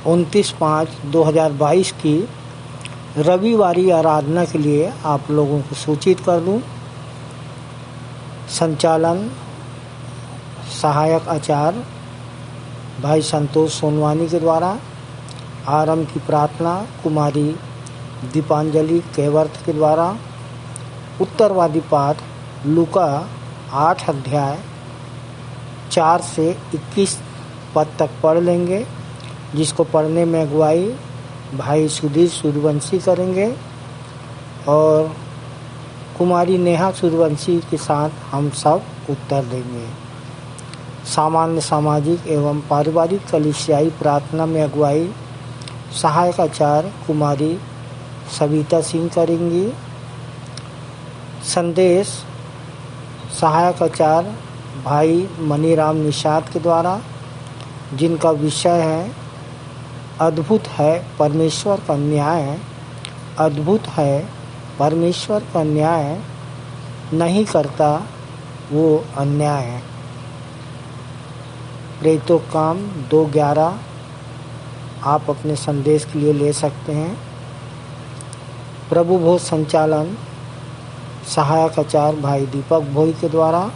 29/5/2022 की रविवारी आराधना के लिए आप लोगों को सूचित कर दूं। संचालन सहायक आचार्य भाई संतोष सोनवानी के द्वारा। आरंभ की प्रार्थना कुमारी दीपांजलि केवर्थ के द्वारा। उत्तरवादी पाठ लूका 8 अध्याय 4 से 21 पद तक पढ़ लेंगे, जिसको पढ़ने में अगुवाई भाई सुधीर सूर्यवंशी करेंगे और कुमारी नेहा सूर्यवंशी के साथ हम सब उत्तर देंगे। सामान्य सामाजिक एवं पारिवारिक कलीसियाई प्रार्थना में अगुवाई सहायक आचार्य कुमारी सविता सिंह करेंगी। संदेश सहायक आचार्य भाई मनीराम निषाद के द्वारा, जिनका विषय है अद्भुत है परमेश्वर का न्याय। अद्भुत है परमेश्वर का न्याय, नहीं करता वो अन्याय। प्रेरितों काम 2:11 आप अपने संदेश के लिए ले सकते हैं। प्रभु भोज संचालन सहायक आचार्य भाई दीपक भोई के द्वारा,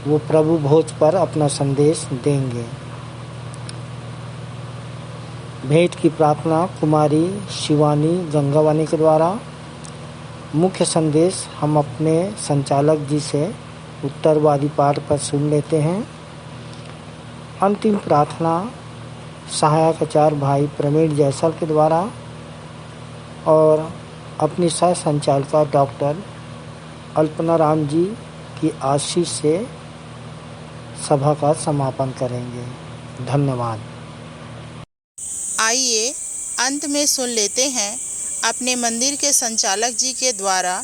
वो प्रभु भोज पर अपना संदेश देंगे। भेंट की प्रार्थना कुमारी शिवानी गंगावानी के द्वारा। मुख्य संदेश हम अपने संचालक जी से उत्तरवादी पाठ पर सुन लेते हैं। अंतिम प्रार्थना सहायक आचार्य भाई प्रवीण जैसल के द्वारा और अपनी सह संचालिका डॉक्टर अल्पना राम जी की आशीष से सभा का समापन करेंगे। धन्यवाद। आइए अंत में सुन लेते हैं अपने मंदिर के संचालक जी के द्वारा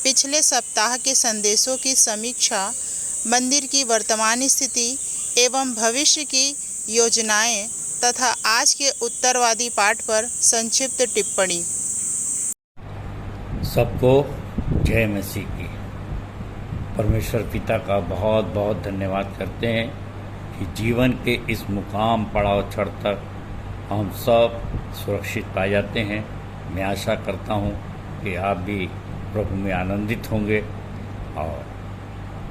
पिछले सप्ताह के संदेशों की समीक्षा, मंदिर की वर्तमान स्थिति एवं भविष्य की योजनाएं तथा आज के उत्तरवादी पाठ पर संक्षिप्त टिप्पणी। सबको जय मसीह की। परमेश्वर पिता का बहुत बहुत धन्यवाद करते हैं कि जीवन के इस मुकाम पड़ाव क्षण तक हम सब सुरक्षित पाए जाते हैं। मैं आशा करता हूँ कि आप भी प्रभु में आनंदित होंगे, और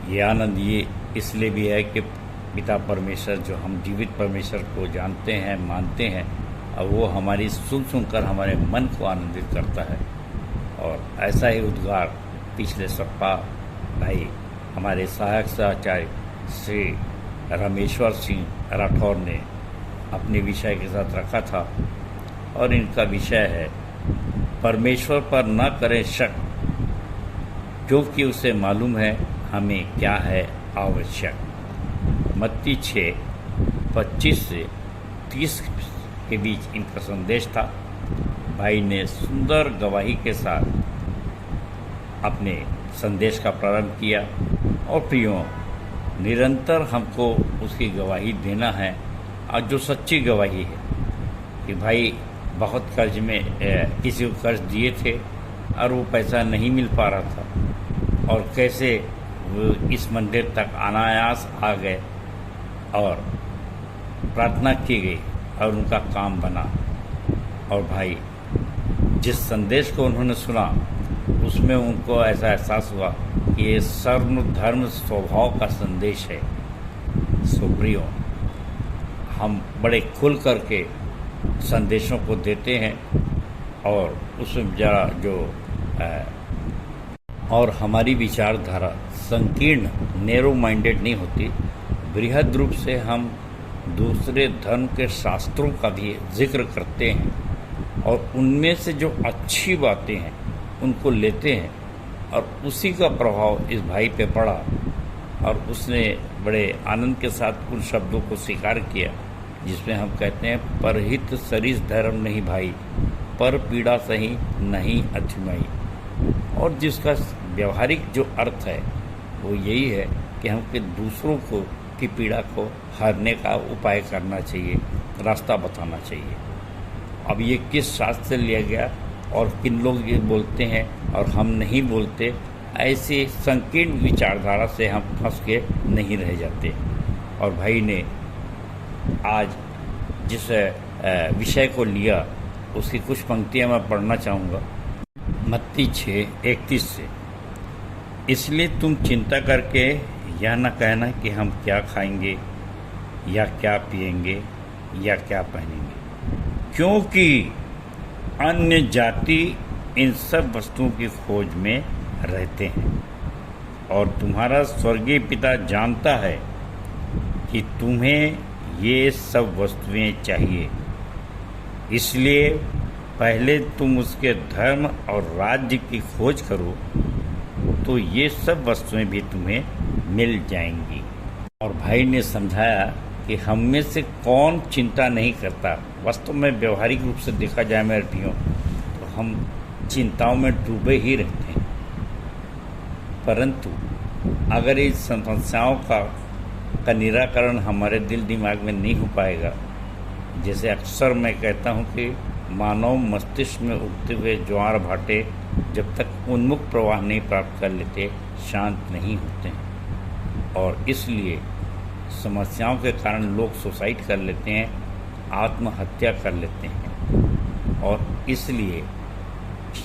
ये आनंद ये इसलिए भी है कि पिता परमेश्वर, जो हम जीवित परमेश्वर को जानते हैं, मानते हैं, और वो हमारी सुनकर हमारे मन को आनंदित करता है। और ऐसा ही उद्गार पिछले सप्ताह भाई हमारे सहायक आचार्य श्री रामेश्वर सिंह राठौर ने अपने विषय के साथ रखा था, और इनका विषय है परमेश्वर पर न करें शक, क्योंकि उसे मालूम है हमें क्या है आवश्यक। मत्ती 6:25 से 30 के बीच इनका संदेश था। भाई ने सुंदर गवाही के साथ अपने संदेश का प्रारंभ किया, और प्रियो, निरंतर हमको उसकी गवाही देना है, और जो सच्ची गवाही है कि भाई बहुत कर्ज में किसी को कर्ज दिए थे और वो पैसा नहीं मिल पा रहा था, और कैसे वो इस मंदिर तक अनायास आ गए और प्रार्थना की गई और उनका काम बना। और भाई जिस संदेश को उन्होंने सुना उसमें उनको ऐसा एहसास हुआ कि ये सर्व धर्म स्वभाव का संदेश है। सुप्रियो, हम बड़े खुल करके संदेशों को देते हैं और उसमें जरा जो और हमारी विचारधारा संकीर्ण नैरो माइंडेड नहीं होती। बृहद रूप से हम दूसरे धर्म के शास्त्रों का भी जिक्र करते हैं और उनमें से जो अच्छी बातें हैं उनको लेते हैं और उसी का प्रभाव इस भाई पे पड़ा और उसने बड़े आनंद के साथ उन शब्दों को स्वीकार किया जिसमें हम कहते हैं परहित सरिस धर्म नहीं भाई, पर पीड़ा सही नहीं अतिमाई। और जिसका व्यवहारिक जो अर्थ है वो यही है कि हमको दूसरों को की पीड़ा को हारने का उपाय करना चाहिए, रास्ता बताना चाहिए। अब ये किस शास्त्र से लिया गया और किन लोग ये बोलते हैं और हम नहीं बोलते, ऐसी संकीर्ण विचारधारा से हम फंस के नहीं रह जाते। और भाई ने आज जिस विषय को लिया उसकी कुछ पंक्तियां मैं पढ़ना चाहूँगा। मत्ती 6:31 से, इसलिए तुम चिंता करके यह न कहना कि हम क्या खाएंगे या क्या पिएंगे या क्या पहनेंगे, क्योंकि अन्य जाति इन सब वस्तुओं की खोज में रहते हैं और तुम्हारा स्वर्गीय पिता जानता है कि तुम्हें ये सब वस्तुएं चाहिए। इसलिए पहले तुम उसके धर्म और राज्य की खोज करो तो ये सब वस्तुएं भी तुम्हें मिल जाएंगी। और भाई ने समझाया कि हम में से कौन चिंता नहीं करता। वास्तव में व्यवहारिक रूप से देखा जाए मेरे प्रियो तो हम चिंताओं में डूबे ही रहते हैं, परंतु अगर इस समस्याओं का निराकरण हमारे दिल दिमाग में नहीं हो पाएगा, जैसे अक्सर मैं कहता हूँ कि मानव मस्तिष्क में उठते हुए ज्वार भाटे जब तक उन्मुख प्रवाह नहीं प्राप्त कर लेते शांत नहीं होते हैं। और इसलिए समस्याओं के कारण लोग सुसाइड कर लेते हैं, आत्महत्या कर लेते हैं। और इसलिए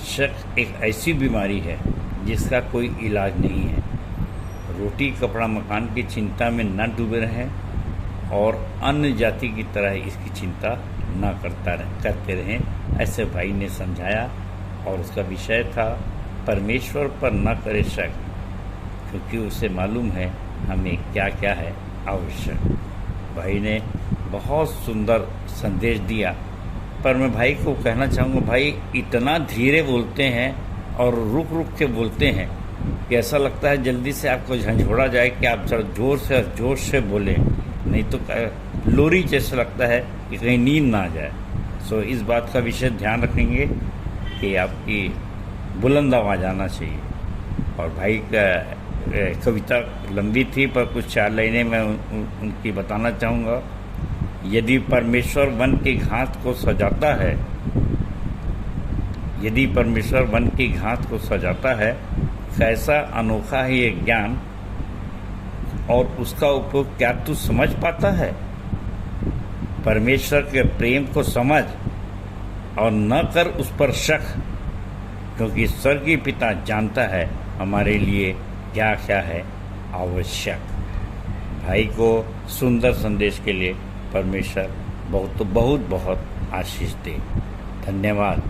शक एक ऐसी बीमारी है जिसका कोई इलाज नहीं है। रोटी कपड़ा मकान की चिंता में न डूबे रहें और अन्य जाति की तरह इसकी चिंता न करते रहें, ऐसे भाई ने समझाया। और उसका विषय था परमेश्वर पर न करे शक, क्योंकि उसे मालूम है हमें क्या क्या है आवश्यक। भाई ने बहुत सुंदर संदेश दिया, पर मैं भाई को कहना चाहूँगा, भाई इतना धीरे बोलते हैं और रुक रुक के बोलते हैं कि ऐसा लगता है जल्दी से आपको झंझोड़ा जाए कि आप जरा जोर से बोलें, नहीं तो लोरी जैसा लगता है कि कहीं नींद ना आ जाए। सो इस बात का विशेष ध्यान रखेंगे कि आपकी बुलंद आवाज़ आना चाहिए। और भाई का कविता लंबी थी पर कुछ 4 लाइनें मैं उनकी बताना चाहूँगा। यदि परमेश्वर वन की घास को सजाता है, यदि परमेश्वर वन की घास को सजाता है, कैसा अनोखा है ये ज्ञान, और उसका उपयोग क्या तू समझ पाता है? परमेश्वर के प्रेम को समझ और न कर उस पर शक, क्योंकि स्वर्गीय पिता जानता है हमारे लिए क्या क्या है आवश्यक। भाई को सुंदर संदेश के लिए परमेश्वर बहुत बहुत बहुत आशीष दे। धन्यवाद।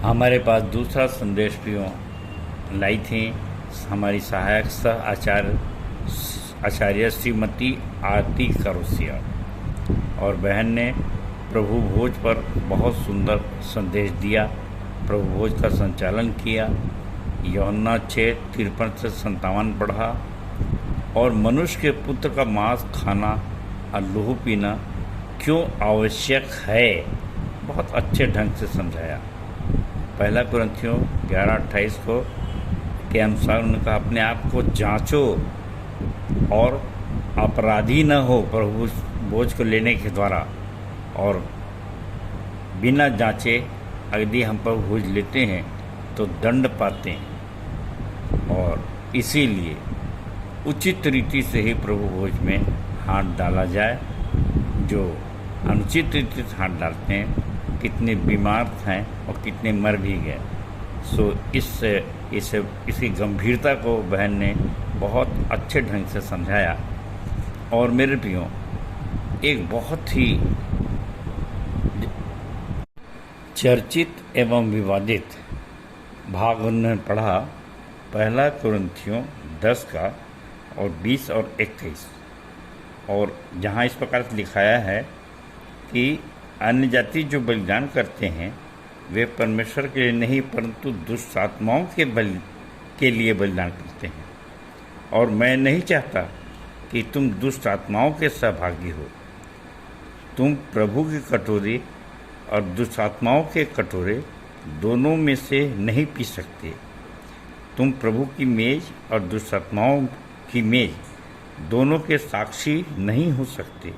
हमारे पास दूसरा संदेश भी लाई थी हमारी सहायक सह आचार्य श्रीमती आरती करोसिया, और बहन ने प्रभु भोज पर बहुत सुंदर संदेश दिया। प्रभु भोज का संचालन किया। यूहन्ना 6:53 से 57 पढ़ा। और मनुष्य के पुत्र का मांस खाना और लहू पीना क्यों आवश्यक है, बहुत अच्छे ढंग से समझाया। 1 कुरिन्थियों 11:28 के अनुसार उन्होंने कहा, अपने आप को जांचो और अपराधी न हो प्रभु बोझ को लेने के द्वारा, और बिना जांचे यदि हम पर बोझ लेते हैं तो दंड पाते हैं। और इसीलिए उचित रीति से ही प्रभु भोज में हाथ डाला जाए। जो अनुचित रीति से हाथ डालते हैं कितने बीमार हैं और कितने मर भी गए। सो इसकी गंभीरता को बहन ने बहुत अच्छे ढंग से समझाया। और मेरे प्रियो, एक बहुत ही चर्चित एवं विवादित भाग उन्होंने पढ़ा, पहला कुरिन्थियों 10 का और 20 और 21, और जहाँ इस प्रकार से लिखाया है कि अन्य जाति जो बलिदान करते हैं वे परमेश्वर के लिए नहीं परंतु दुष्ट आत्माओं के लिए बलिदान करते हैं, और मैं नहीं चाहता कि तुम दुष्ट आत्माओं के सहभागी हो। तुम प्रभु की कटोरी और दुष्ट आत्माओं के कटोरे दोनों में से नहीं पी सकते। तुम प्रभु की मेज और दुष्ट आत्माओं की मेज दोनों के साक्षी नहीं हो सकते।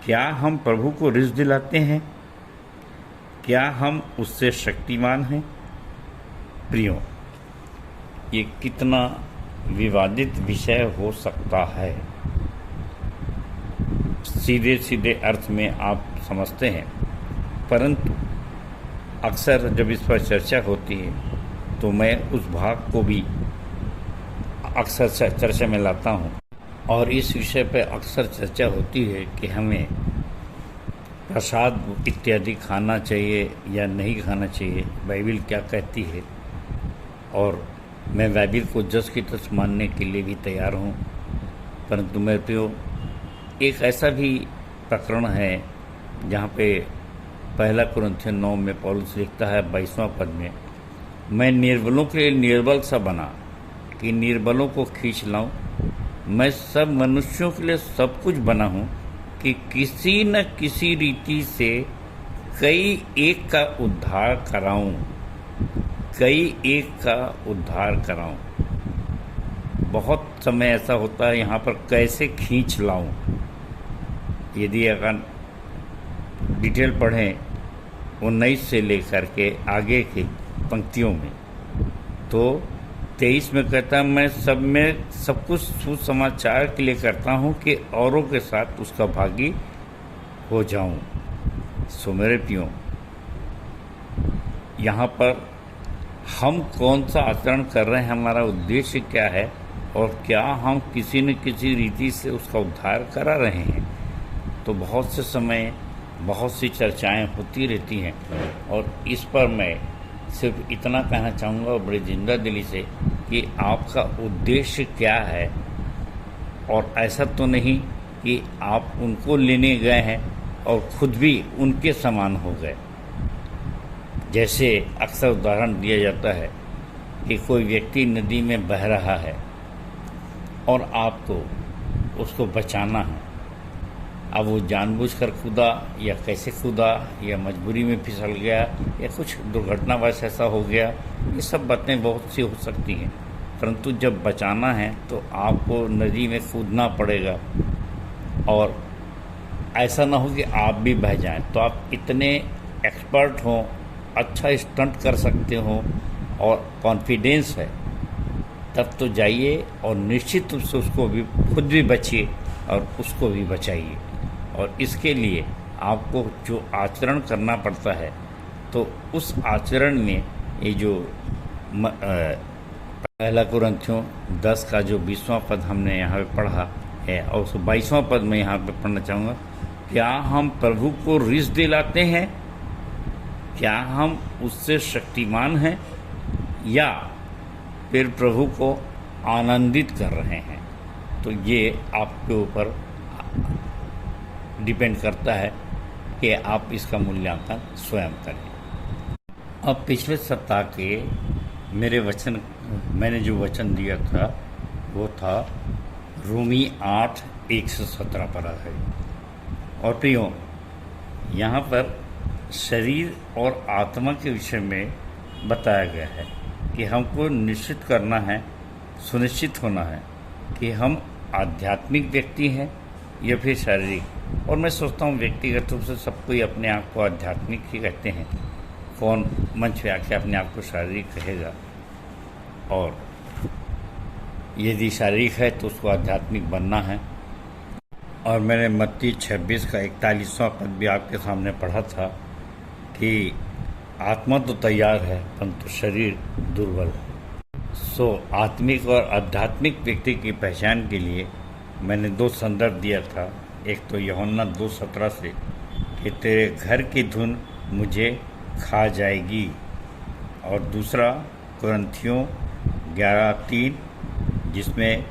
क्या हम प्रभु को रिस दिलाते हैं? क्या हम उससे शक्तिमान हैं? प्रियो, ये कितना विवादित विषय हो सकता है। सीधे सीधे अर्थ में आप समझते हैं, परंतु अक्सर जब इस पर चर्चा होती है तो मैं उस भाग को भी अक्सर चर्चा में लाता हूँ, और इस विषय पर अक्सर चर्चा होती है कि हमें प्रसाद इत्यादि खाना चाहिए या नहीं खाना चाहिए, बाइबिल क्या कहती है। और मैं बाइबिल को जस की तस मानने के लिए भी तैयार हूँ, परंतु मेरे प्रियो, एक ऐसा भी प्रकरण है जहाँ पे पहला कुरिन्थियों 9 में पौलुस लिखता है 22वां पद में, मैं निर्बलों के लिए निर्बल सा बना कि निर्बलों को खींच लाऊं। मैं सब मनुष्यों के लिए सब कुछ बना हूँ कि किसी न किसी रीति से कई एक का उद्धार कराऊं। बहुत समय ऐसा होता है यहाँ पर कैसे खींच लाऊं। यदि अगर डिटेल पढ़ें 19 से लेकर के आगे की पंक्तियों में, तो 23 में कहता है, मैं सब कुछ सुसमाचार के लिए करता हूँ कि औरों के साथ उसका भागी हो जाऊँ। सो मेरे प्रियो, यहाँ पर हम कौन सा आचरण कर रहे हैं, हमारा उद्देश्य क्या है, और क्या हम किसी न किसी रीति से उसका उद्धार करा रहे हैं। तो बहुत से समय बहुत सी चर्चाएं होती रहती हैं, और इस पर मैं सिर्फ इतना कहना चाहूँगा और बड़ी जिंदा दिली से कि आपका उद्देश्य क्या है। और ऐसा तो नहीं कि आप उनको लेने गए हैं और खुद भी उनके समान हो गए। जैसे अक्सर उदाहरण दिया जाता है कि कोई व्यक्ति नदी में बह रहा है और आपको उसको बचाना है। अब वो जानबूझकर कूदा या कैसे कूदा, या मजबूरी में फिसल गया, या कुछ दुर्घटनावश ऐसा हो गया, ये सब बातें बहुत सी हो सकती हैं। परंतु जब बचाना है तो आपको नदी में कूदना पड़ेगा, और ऐसा ना हो कि आप भी बह जाएं। तो आप इतने एक्सपर्ट हों, अच्छा स्टंट कर सकते हो और कॉन्फिडेंस है, तब तो जाइए और निश्चित रूप से उसको भी खुद भी बचिए और उसको भी बचाइए। और इसके लिए आपको जो आचरण करना पड़ता है, तो उस आचरण में ये जो पहला कुरिन्थियों 10 का जो 20वां पद हमने यहाँ पे पढ़ा है, और उस 22वां पद में यहाँ पे पढ़ना चाहूँगा, क्या हम प्रभु को रिस दिलाते हैं? क्या हम उससे शक्तिमान हैं, या फिर प्रभु को आनंदित कर रहे हैं? तो ये आपके ऊपर डिपेंड करता है कि आप इसका मूल्यांकन स्वयं करें। अब पिछले सप्ताह के मैंने जो वचन दिया था वो था रोमी 8:1-17 पर आधारित। और प्रियो, यहाँ पर शरीर और आत्मा के विषय में बताया गया है कि हमको निश्चित करना है, सुनिश्चित होना है कि हम आध्यात्मिक व्यक्ति हैं या फिर शारीरिक। और मैं सोचता हूँ व्यक्तिगत रूप से सब कोई अपने आप को आध्यात्मिक ही कहते हैं। कौन मंच पे आके अपने आप को शारीरिक कहेगा? और यदि शारीरिक है तो उसको आध्यात्मिक बनना है। और मैंने मत्ती 26 का 41वां पद भी आपके सामने पढ़ा था कि आत्मा तो तैयार है परंतु शरीर दुर्बल है। सो आत्मिक और आध्यात्मिक व्यक्ति की पहचान के लिए मैंने 2 संदर्भ दिया था। एक तो यूहन्ना 2:17 से कि तेरे घर की धुन मुझे खा जाएगी, और दूसरा कुरिन्थियों 11:3 जिसमें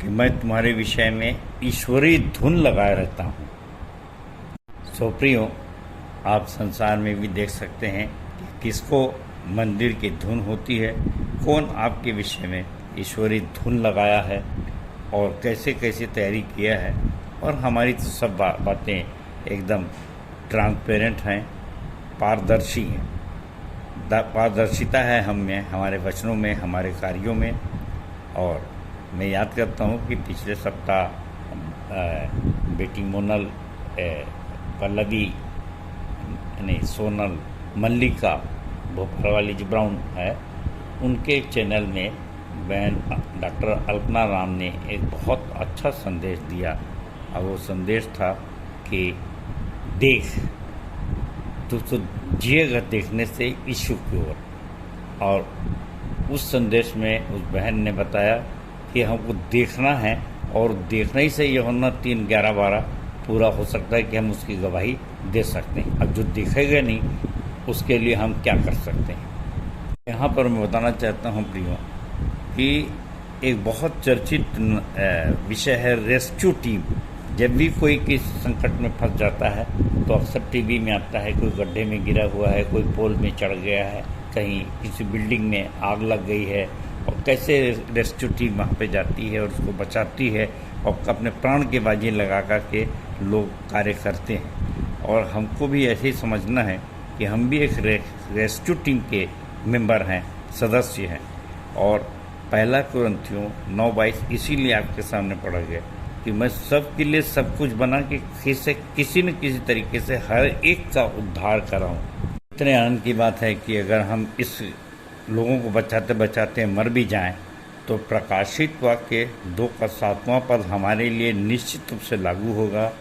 कि मैं तुम्हारे विषय में ईश्वरीय धुन लगाए रहता हूँ। सो प्रियो, आप संसार में भी देख सकते हैं कि किसको मंदिर की धुन होती है, कौन आपके विषय में ईश्वरीय धुन लगाया है और कैसे कैसे तैयारी किया है। और हमारी तो सब बातें एकदम ट्रांसपेरेंट हैं, पारदर्शी हैं। पारदर्शिता है हम में, हमारे वचनों में, हमारे कार्यों में। और मैं याद करता हूँ कि पिछले सप्ताह बेटी मोनल पल्लवी नहीं सोनल मल्लिका भोपाल वाली जो ब्राउन है, उनके चैनल में बहन डॉक्टर अल्पना राम ने एक बहुत अच्छा संदेश दिया। और वो संदेश था कि देख, तू तो जिएगा देखने से यीशु की ओर। और उस संदेश में उस बहन ने बताया कि हमको देखना है, और देखने ही से यूहन्ना 3:11-12 पूरा हो सकता है कि हम उसकी गवाही दे सकते हैं। अब जो दिखेगा नहीं उसके लिए हम क्या कर सकते हैं। यहाँ पर मैं बताना चाहता हूँ प्रियो कि एक बहुत चर्चित विषय है रेस्क्यू टीम। जब भी कोई किसी संकट में फंस जाता है तो अक्सर टीवी में आता है, कोई गड्ढे में गिरा हुआ है, कोई पोल में चढ़ गया है, कहीं किसी बिल्डिंग में आग लग गई है, और कैसे रेस्क्यू टीम वहाँ पे जाती है और उसको बचाती है और अपने प्राण की बाजी लगा कर के लोग कार्य करते हैं। और हमको भी ऐसे ही समझना है कि हम भी एक रेस्क्यू टीम के मेंबर हैं, सदस्य हैं। और 1 कुरिन्थियों 9:22 इसीलिए आपके सामने पढ़ा गया कि मैं सबके लिए सब कुछ बना के किसी न किसी तरीके से हर एक का उद्धार कराऊं। इतने आनंद की बात है कि अगर हम इस लोगों को बचाते बचाते मर भी जाएं तो प्रकाशित वाक्य 2:7वां पद हमारे लिए निश्चित रूप से लागू होगा,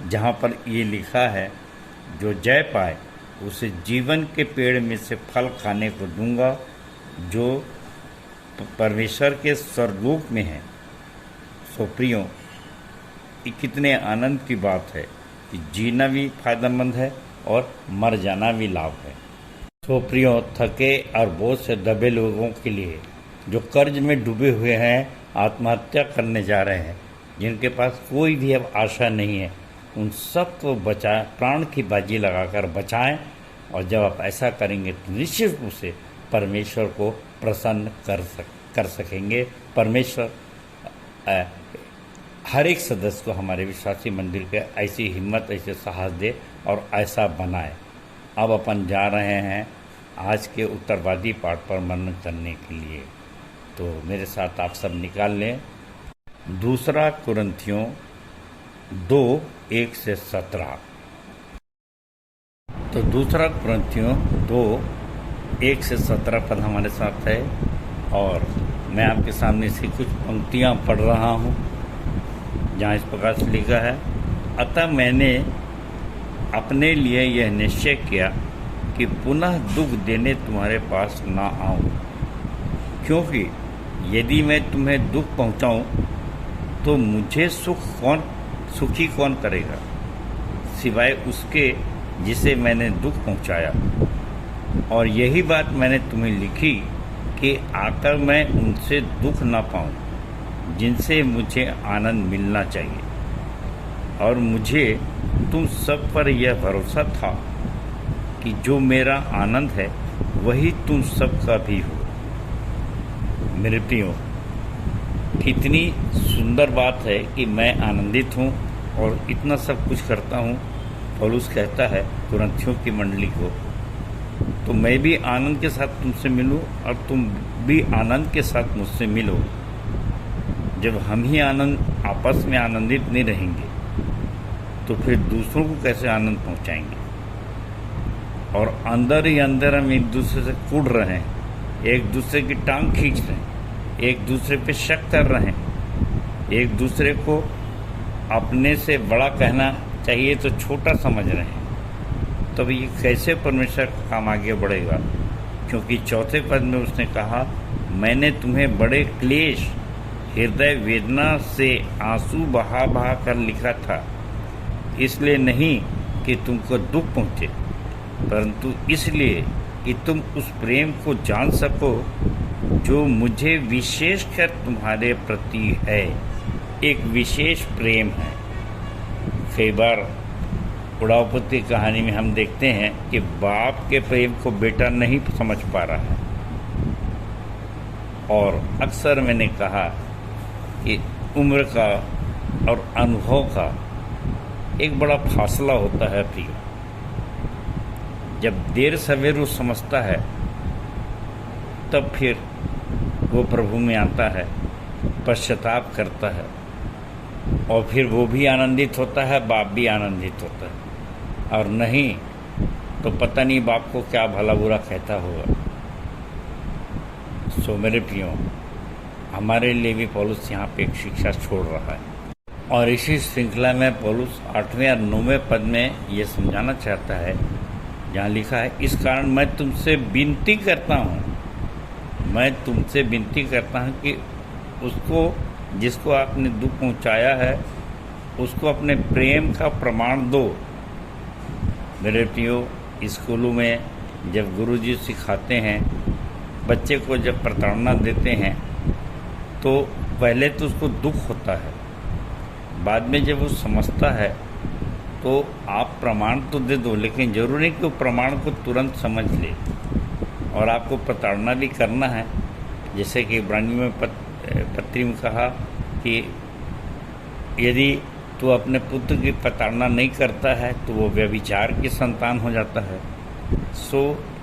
जहाँ पर ये लिखा है, जो जय पाए उसे जीवन के पेड़ में से फल खाने को दूंगा जो परमेश्वर के स्वर्गलोक में है। सो प्रियो, कितने आनंद की बात है कि जीना भी फायदेमंद है और मर जाना भी लाभ है। सो प्रियो, थके और बोझ से दबे लोगों के लिए, जो कर्ज में डूबे हुए हैं, आत्महत्या करने जा रहे हैं, जिनके पास कोई भी अब आशा नहीं है, उन सब को बचाएं, प्राण की बाजी लगाकर बचाएं। और जब आप ऐसा करेंगे तो निश्चित रूप से परमेश्वर को प्रसन्न कर सकेंगे। परमेश्वर हर एक सदस्य को हमारे विश्वासी मंदिर के ऐसी हिम्मत, ऐसे साहस दे और ऐसा बनाए। अब अपन जा रहे हैं आज के उत्तरवादी पाठ पर मनन करने के लिए, तो मेरे साथ आप सब निकाल लें 2 कुरिन्थियों 2:1-17। तो 2 कुरिन्थियों 2:1-17 पद हमारे साथ है, और मैं आपके सामने से कुछ पंक्तियाँ पढ़ रहा हूँ, जहाँ इस प्रकार से लिखा है, अतः मैंने अपने लिए यह निश्चय किया कि पुनः दुख देने तुम्हारे पास ना आऊँ, क्योंकि यदि मैं तुम्हें दुख पहुँचाऊँ तो मुझे सुखी कौन करेगा सिवाय उसके जिसे मैंने दुख पहुँचाया। और यही बात मैंने तुम्हें लिखी कि आकर मैं उनसे दुख ना पाऊँ जिनसे मुझे आनंद मिलना चाहिए। और मुझे तुम सब पर यह भरोसा था कि जो मेरा आनंद है वही तुम सब का भी हो। मेरे प्रियो, कितनी सुंदर बात है कि मैं आनंदित हूँ और इतना सब कुछ करता हूँ। पौलुस कहता है कुरिन्थियों की मंडली को, तो मैं भी आनंद के साथ तुमसे मिलूं और तुम भी आनंद के साथ मुझसे मिलो। जब हम ही आनंद आपस में आनंदित नहीं रहेंगे तो फिर दूसरों को कैसे आनंद पहुंचाएंगे। और अंदर ही अंदर हम एक दूसरे से कूद रहे हैं, एक दूसरे की टांग खींच रहे हैं, एक दूसरे पे शक कर रहे हैं, एक दूसरे को अपने से बड़ा कहना चाहिए तो छोटा समझ रहे हैं। तब ये कैसे परमेश्वर का काम आगे बढ़ेगा। क्योंकि चौथे पद में उसने कहा, मैंने तुम्हें बड़े क्लेश, हृदय वेदना से आंसू बहा बहा कर लिखा था, इसलिए नहीं कि तुमको दुख पहुँचे, परंतु इसलिए कि तुम उस प्रेम को जान सको जो मुझे विशेषकर तुम्हारे प्रति है। एक विशेष प्रेम है। कई बार उड़ावपुत्र की कहानी में हम देखते हैं कि बाप के प्रेम को बेटा नहीं समझ पा रहा है, और अक्सर मैंने कहा कि उम्र का और अनुभव का एक बड़ा फासला होता है प्रिय। जब देर सवेर वो समझता है तब फिर वो प्रभु में आता है, पश्चाताप करता है, और फिर वो भी आनंदित होता है, बाप भी आनंदित होता है, और नहीं तो पता नहीं बाप को क्या भला बुरा कहता होगा। सो मेरे प्रियो, हमारे लिए भी पौलुस यहाँ पे एक शिक्षा छोड़ रहा है, और इसी श्रृंखला में पौलुस 8वें और 9वें पद में ये समझाना चाहता है, जहाँ लिखा है, इस कारण मैं तुमसे विनती करता हूँ, मैं तुमसे विनती करता हूँ कि उसको जिसको आपने दुख पहुँचाया है उसको अपने प्रेम का प्रमाण दो। मेरे प्रियो, स्कूलों में जब गुरुजी सिखाते हैं, बच्चे को जब प्रताड़ना देते हैं तो पहले तो उसको दुख होता है, बाद में जब वो समझता है तो आप प्रमाण तो दे दो, लेकिन ज़रूरी नहीं कि वो प्रमाण को तुरंत समझ ले। और आपको प्रताड़ना भी करना है, जैसे कि इब्रानियों में पत्री में कहा कि यदि तू अपने पुत्र की प्रताड़ना नहीं करता है तो वो व्यभिचार की संतान हो जाता है। सो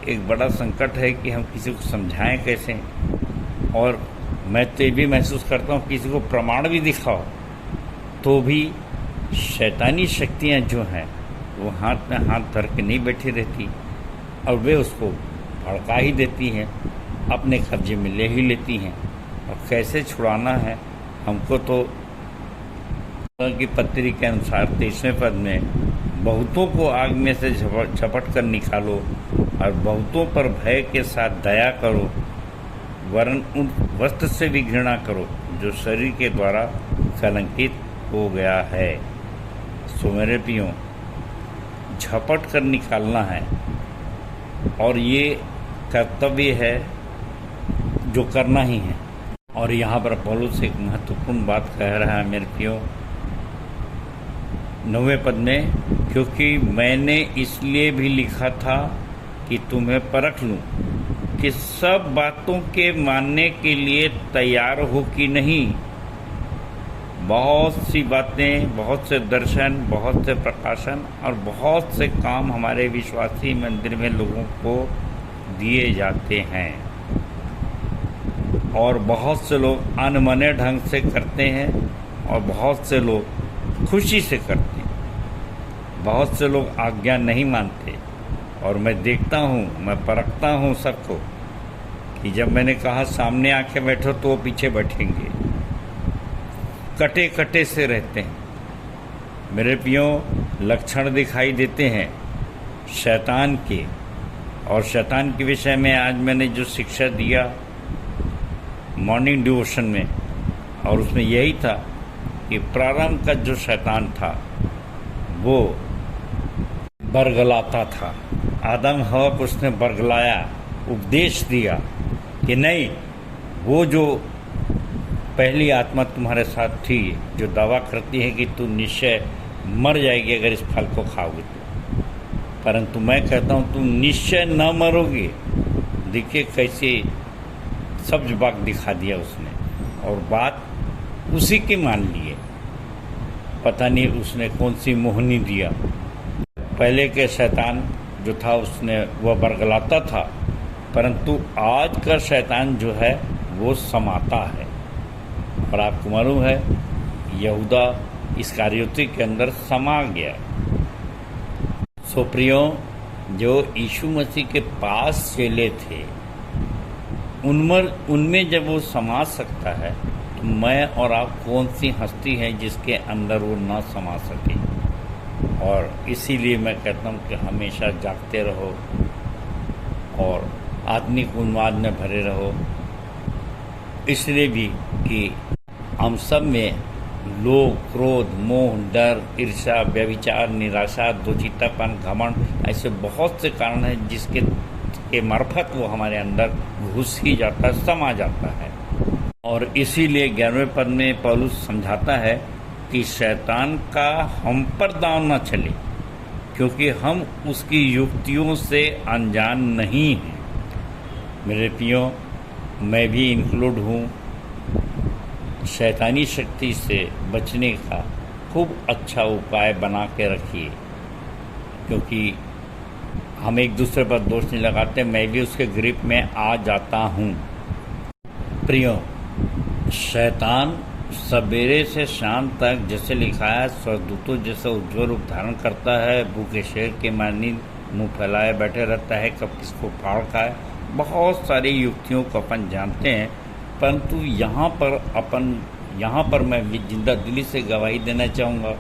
एक बड़ा संकट है कि हम किसी को समझाएं कैसे। और मैं तो ये भी महसूस करता हूँ, किसी को प्रमाण भी दिखाओ तो भी शैतानी शक्तियाँ जो हैं वो हाथ में हाथ धर के नहीं बैठी रहती, और वे उसको भड़का ही देती हैं, अपने कब्जे में ले ही लेती हैं। और कैसे छुड़ाना है हमको, तो की पत्री के अनुसार 23वें पद में, बहुतों को आग में से झपट कर निकालो और बहुतों पर भय के साथ दया करो, वरन उन वस्त्र से भी घृणा करो जो शरीर के द्वारा कलंकित हो गया है। सो मेरे प्रियो, झपट कर निकालना है, और ये कर्तव्य है जो करना ही है। और यहाँ पर पौलुस एक महत्वपूर्ण बात कह रहा है मेरे प्रियो 9वें पद में, क्योंकि मैंने इसलिए भी लिखा था कि तुम्हें परख लूँ कि सब बातों के मानने के लिए तैयार हो कि नहीं। बहुत सी बातें, बहुत से दर्शन, बहुत से प्रकाशन और बहुत से काम हमारे विश्वासी मंदिर में लोगों को दिए जाते हैं, और बहुत से लोग अनमने ढंग से करते हैं, और बहुत से लोग खुशी से करते हैं, बहुत से लोग आज्ञा नहीं मानते। और मैं देखता हूँ, मैं परखता हूँ सबको कि जब मैंने कहा सामने आके बैठो तो वो पीछे बैठेंगे, कटे कटे से रहते हैं। मेरे प्रियो, लक्षण दिखाई देते हैं शैतान के, और शैतान के विषय में आज मैंने जो शिक्षा दिया मॉर्निंग डिवोशन में, और उसमें यही था कि प्रारंभ का जो शैतान था वो बरगलाता था। आदम हवा को उसने बरगलाया, उपदेश दिया कि नहीं, वो जो पहली आत्मा तुम्हारे साथ थी जो दावा करती है कि तू निश्चय मर जाएगी अगर इस फल को खाओगे तो, परंतु मैं कहता हूँ तुम निश्चय न मरोगे। देखिए कैसे सब्ज बाग दिखा दिया उसने, और बात उसी की मान लिए। पता नहीं उसने कौन सी मोहनी दिया। पहले के शैतान जो था उसने वह बरगलाता था, परंतु आज का शैतान जो है वो समाता है। और आपको मालूम है यहूदा इस्करियोती के अंदर समा गया। सो प्रियो, जो यीशु मसीह के पास चेले थे उनमें जब वो समा सकता है तो मैं और आप कौन सी हस्ती है जिसके अंदर वो ना समा सके। और इसीलिए मैं कहता हूँ कि हमेशा जागते रहो और आत्मिक उन्माद में भरे रहो। इसलिए भी कि हम सब में लोभ, क्रोध, मोह, डर, ईर्ष्या, व्यभिचार, निराशा, दुचित्तापन, घमंड ऐसे बहुत से कारण हैं जिसके मार्फत वो हमारे अंदर घुस ही जाता है, समा जाता है। और इसीलिए 11वें पद में पौलुस समझाता है कि शैतान का हम पर दांव न चले, क्योंकि हम उसकी युक्तियों से अनजान नहीं हैं। मेरे प्रियो, मैं भी इंक्लूड हूँ। शैतानी शक्ति से बचने का खूब अच्छा उपाय बना के रखिए, क्योंकि हम एक दूसरे पर दोष नहीं लगाते। मैं भी उसके ग्रिप में आ जाता हूँ। प्रियो, शैतान सवेरे से शाम तक, जैसे लिखा है, स्वर्गदूतों जैसा उज्ज्वल रूप धारण करता है, भूखे शेर के मानी मुंह फैलाए बैठे रहता है, कब किसको फाड़ खाए। बहुत सारी युक्तियों को अपन जानते हैं, परंतु यहाँ पर मैं जिंदा दिली से गवाही देना चाहूँगा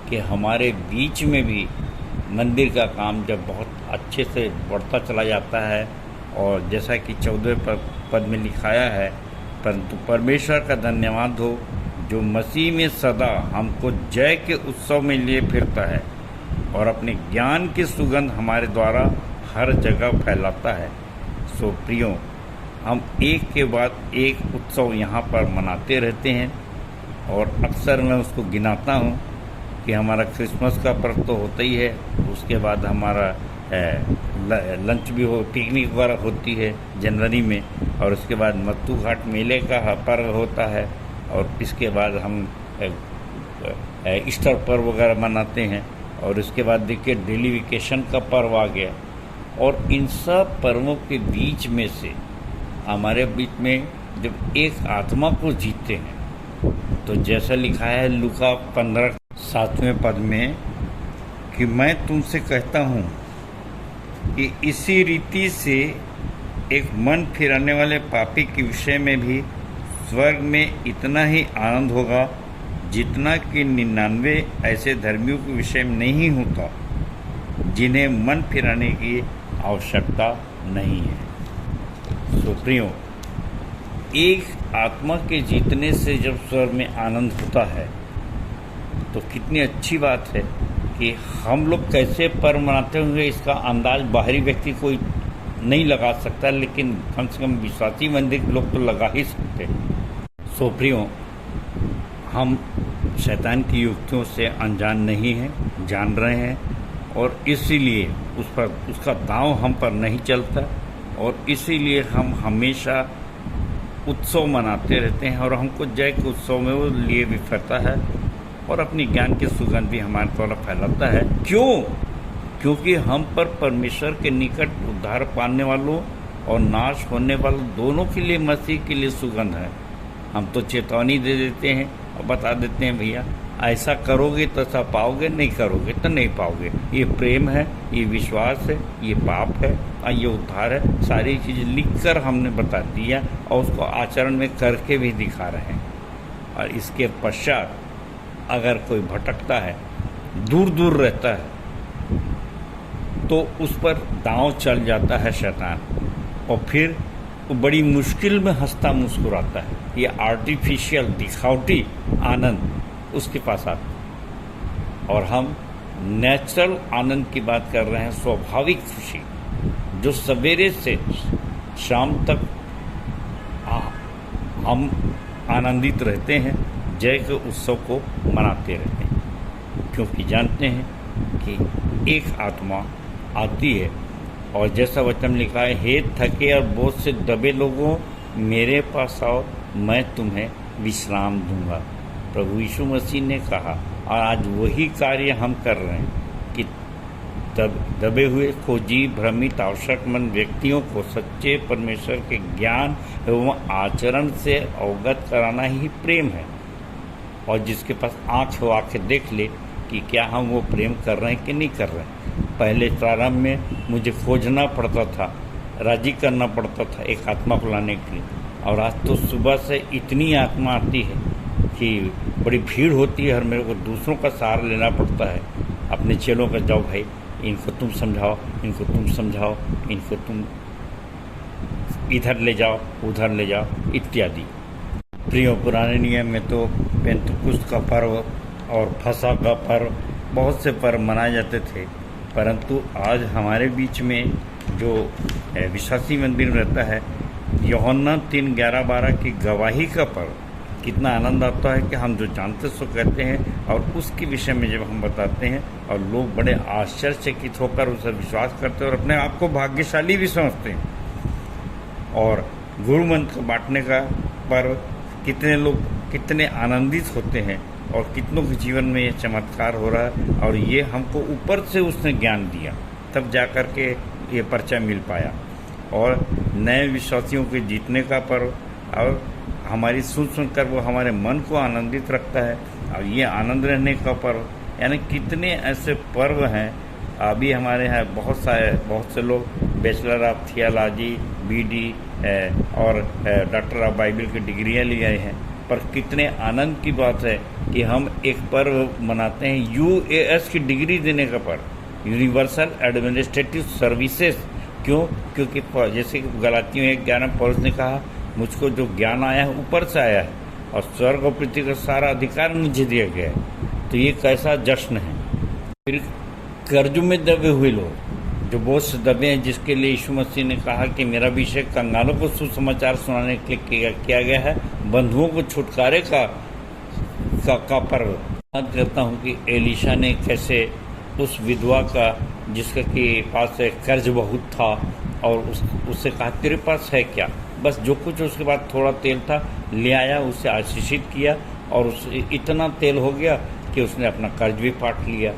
कि हमारे बीच में भी मंदिर का काम जब बहुत अच्छे से बढ़ता चला जाता है, और जैसा कि 14वें पद में लिखाया है, परंतु परमेश्वर का धन्यवाद हो जो मसीह में सदा हमको जय के उत्सव में लिए फिरता है और अपने ज्ञान की सुगंध हमारे द्वारा हर जगह फैलाता है। सो प्रियो, हम एक के बाद एक उत्सव यहाँ पर मनाते रहते हैं, और अक्सर मैं उसको गिनाता हूँ कि हमारा क्रिसमस का पर्व तो होता ही है, उसके बाद हमारा लंच भी हो, पिकनिक वगैरह होती है जनवरी में, और उसके बाद मत्तू घाट मेले का पर्व होता है, और इसके बाद हम ईस्टर पर्व वगैरह मनाते हैं, और उसके बाद देखिए डेली वेकेशन का पर्व आ गया। और इन सब पर्वों के बीच में से हमारे बीच में जब एक आत्मा को जीते हैं, तो जैसा लिखा है लूका 15:7वें पद में कि मैं तुमसे कहता हूँ कि इसी रीति से एक मन फिराने वाले पापी के विषय में भी स्वर्ग में इतना ही आनंद होगा जितना कि 99 ऐसे धर्मियों के विषय में नहीं होता जिन्हें मन फिराने की आवश्यकता नहीं है। सो प्रियो, एक आत्मा के जीतने से जब स्वर्ग में आनंद होता है तो कितनी अच्छी बात है कि हम लोग कैसे पर्व मनाते होंगे इसका अंदाज बाहरी व्यक्ति कोई नहीं लगा सकता, लेकिन कम से कम विश्वासी मंदिर के लोग तो लगा ही सकते हैं। सो प्रियो, हम शैतान की युक्तियों से अनजान नहीं हैं, जान रहे हैं, और इसीलिए उसका दांव हम पर नहीं चलता, और इसीलिए हम हमेशा उत्सव मनाते रहते हैं, और हमको जय के उत्सव में वो लिए भी फिरता है, और अपनी ज्ञान की सुगंध भी हमारे द्वारा फैलाता है। क्यों? क्योंकि हम पर परमेश्वर के निकट उद्धार पाने वालों और नाश होने वालों दोनों के लिए मसीह के लिए सुगंध है। हम तो चेतावनी दे देते हैं और बता देते हैं, भैया ऐसा करोगे तो ऐसा पाओगे, नहीं करोगे तो नहीं पाओगे। ये प्रेम है, ये विश्वास है, ये पाप है और ये उद्धार है। सारी चीज़ लिखकर हमने बता दिया और उसको आचरण में करके भी दिखा रहे हैं। और इसके पश्चात अगर कोई भटकता है, दूर दूर रहता है, तो उस पर दांव चल जाता है शैतान, और फिर वो बड़ी मुश्किल में हंसता मुस्कुराता है। ये आर्टिफिशियल दिखावटी आनंद उसके पास आता है, और हम नेचुरल आनंद की बात कर रहे हैं, स्वाभाविक खुशी जो सवेरे से शाम तक हम आनंदित रहते हैं, जय के उत्सव को मनाते रहते हैं, क्योंकि जानते हैं कि एक आत्मा आती है, और जैसा वचन लिखा है, हे थके और बोझ से दबे लोगों मेरे पास आओ, मैं तुम्हें विश्राम दूंगा। प्रभु यीशु मसीह ने कहा, और आज वही कार्य हम कर रहे हैं कि दबे हुए, खोजी, भ्रमित, आवश्यकमंद व्यक्तियों को सच्चे परमेश्वर के ज्ञान एवं आचरण से अवगत कराना ही प्रेम है। और जिसके पास आँख हो आँखें देख ले कि क्या हम वो प्रेम कर रहे हैं कि नहीं कर रहे हैं। पहले प्रारंभ में मुझे खोजना पड़ता था, राजी करना पड़ता था एक आत्मा को लाने के लिए, और आज तो सुबह से इतनी आत्मा आती है कि बड़ी भीड़ होती है और मेरे को दूसरों का सहारा लेना पड़ता है। अपने चेलों का जाओ भाई, इनको तुम समझाओ, इनको तुम समझाओ, इनको तुम इधर ले जाओ, उधर ले जाओ इत्यादि। प्रियो, पुराने नियम में तो पेंतकुस्त का पर्व और फसह का पर्व, बहुत से पर्व मनाए जाते थे, परंतु आज हमारे बीच में जो विश्वासी मंदिर में रहता है, यूहन्ना 3:11-12 की गवाही का पर्व, कितना आनंद आता है कि हम जो जानते सो कहते हैं, और उसके विषय में जब हम बताते हैं और लोग बड़े आश्चर्यचकित होकर उसे विश्वास करते हैं और अपने आप को भाग्यशाली भी समझते हैं। और गुरु मंत्र बांटने का पर्व, कितने लोग कितने आनंदित होते हैं और कितनों के जीवन में ये चमत्कार हो रहा है, और ये हमको ऊपर से उसने ज्ञान दिया, तब जा कर के ये परिचय मिल पाया। और नए विश्वासियों के जीतने का पर्व, और हमारी सुनकर वो हमारे मन को आनंदित रखता है, और ये आनंद रहने का पर्व, यानी कितने ऐसे पर्व हैं। अभी हमारे यहाँ बहुत से लोग बैचलर ऑफ थियोलॉजी, BD और डॉक्टर ऑफ बाइबल की डिग्रियाँ ले आए हैं, पर कितने आनंद की बात है कि हम एक पर्व मनाते हैं, UAS की डिग्री देने का पर्व, यूनिवर्सल एडमिनिस्ट्रेटिव सर्विसेज। क्यों? क्योंकि जैसे गलातियों 1:11 पौलुस ने कहा, मुझको जो ज्ञान आया है ऊपर से आया है, और स्वर्ग और पृथ्वी का सारा अधिकार मुझे दिया गया है। तो ये कैसा जश्न है। फिर कर्ज में दबे हुए लोग, जो बोझ से दबे हैं, जिसके लिए यीशु मसीह ने कहा कि मेरा अभिषेक कंगालों को सुसमाचार सुनाने के लिए किया गया है, बंधुओं को छुटकारे का पर्व। याद करता हूँ कि एलिशा ने कैसे उस विधवा का, जिसके के पास कर्ज बहुत था, और उससे कहा तेरे पास है क्या, बस जो कुछ उसके पास थोड़ा तेल था ले आया, उसे आशीषित किया, और उसे इतना तेल हो गया कि उसने अपना कर्ज भी पाट लिया।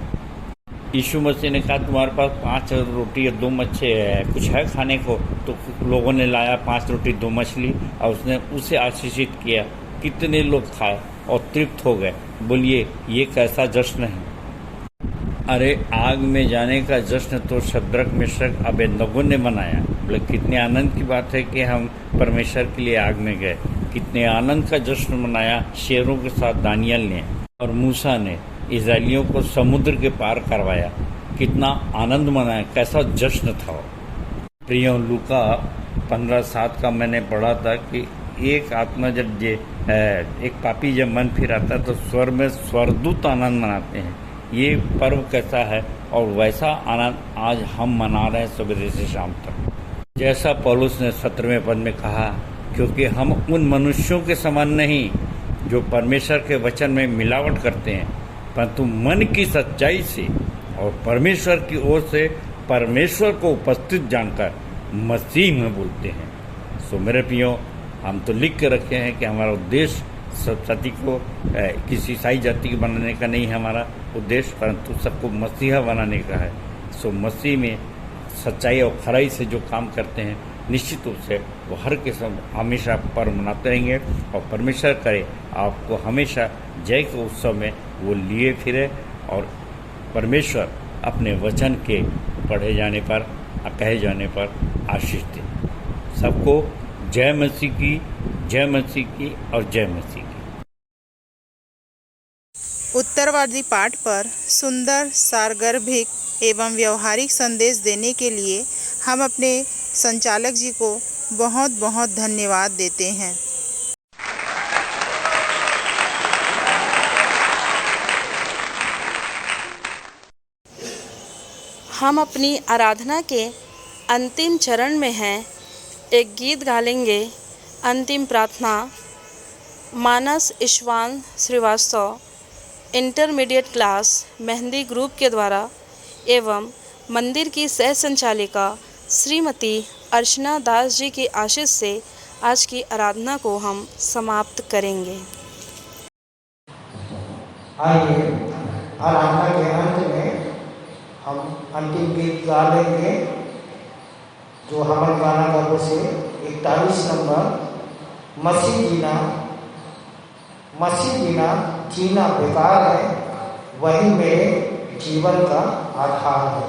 यीशु मसीह ने कहा तुम्हारे पास 5 रोटी और 2 मच्छी है, कुछ है खाने को? तो लोगों ने लाया 5 रोटी 2 मछली, और उसने उसे आशीषित किया। कितने लोग खाए और तृप्त हो गए। बोलिए ये कैसा जश्न है। अरे आग में जाने का जश्न तो शद्रक, मेशक, अबेदनगो ने मनाया। बोले कितने आनंद की बात है कि हम परमेश्वर के लिए आग में गए। कितने आनंद का जश्न मनाया शेरों के साथ दानियल ने, और मूसा ने इस्राएलियों को समुद्र के पार करवाया। कितना आनंद मनाया, कैसा जश्न था। प्रियो, लूका 15:7 का मैंने पढ़ा था कि एक आत्मा जब एक पापी जब मन फिराता है तो स्वर्ग में स्वर्गदूत आनंद मनाते हैं। ये पर्व कैसा है, और वैसा आनंद आज हम मना रहे हैं सवेरे से शाम तक। जैसा पौलुस ने 17वें पद में कहा, क्योंकि हम उन मनुष्यों के समान नहीं जो परमेश्वर के वचन में मिलावट करते हैं, परंतु मन की सच्चाई से और परमेश्वर की ओर से परमेश्वर को उपस्थित जानकर मसीह में बोलते हैं। सो मेरे प्रियो, हम तो लिख के रखे हैं कि हमारा उद्देश्य सब जाति को किसी ईसाई जाति के बनाने का नहीं है हमारा उद्देश्य, परंतु सबको मसीहा बनाने का है। सो मसीह में सच्चाई और खराई से जो काम करते हैं, निश्चित रूप से वो हर किस्म हमेशा पर्व मनाते रहेंगे, और परमेश्वर करे आपको हमेशा जय के उत्सव में वो लिए फिरे, और परमेश्वर अपने वचन के पढ़े जाने पर, कहे जाने पर आशीष दे। सबको जय मसीह की, जय मसीह की और जय मसीह की। उत्तरवादी पाठ पर सुंदर, सारगर्भिक एवं व्यवहारिक संदेश देने के लिए हम अपने संचालक जी को बहुत बहुत धन्यवाद देते हैं। हम अपनी आराधना के अंतिम चरण में हैं। एक गीत गा लेंगे। अंतिम प्रार्थना Manas Ishwan Srivastava intermediate class Mehndi group के द्वारा एवं मंदिर की सह संचालिका श्रीमती अर्चना दास जी की आशीष से आज की आराधना को हम समाप्त करेंगे। आइए आराधना के अंत में हम अंतिम गीत गा लेंगे, जो हमन गाना गाबो से 41 नंबर मसीह बिना जीना बेकार है, वही मेरे जीवन का आधार है।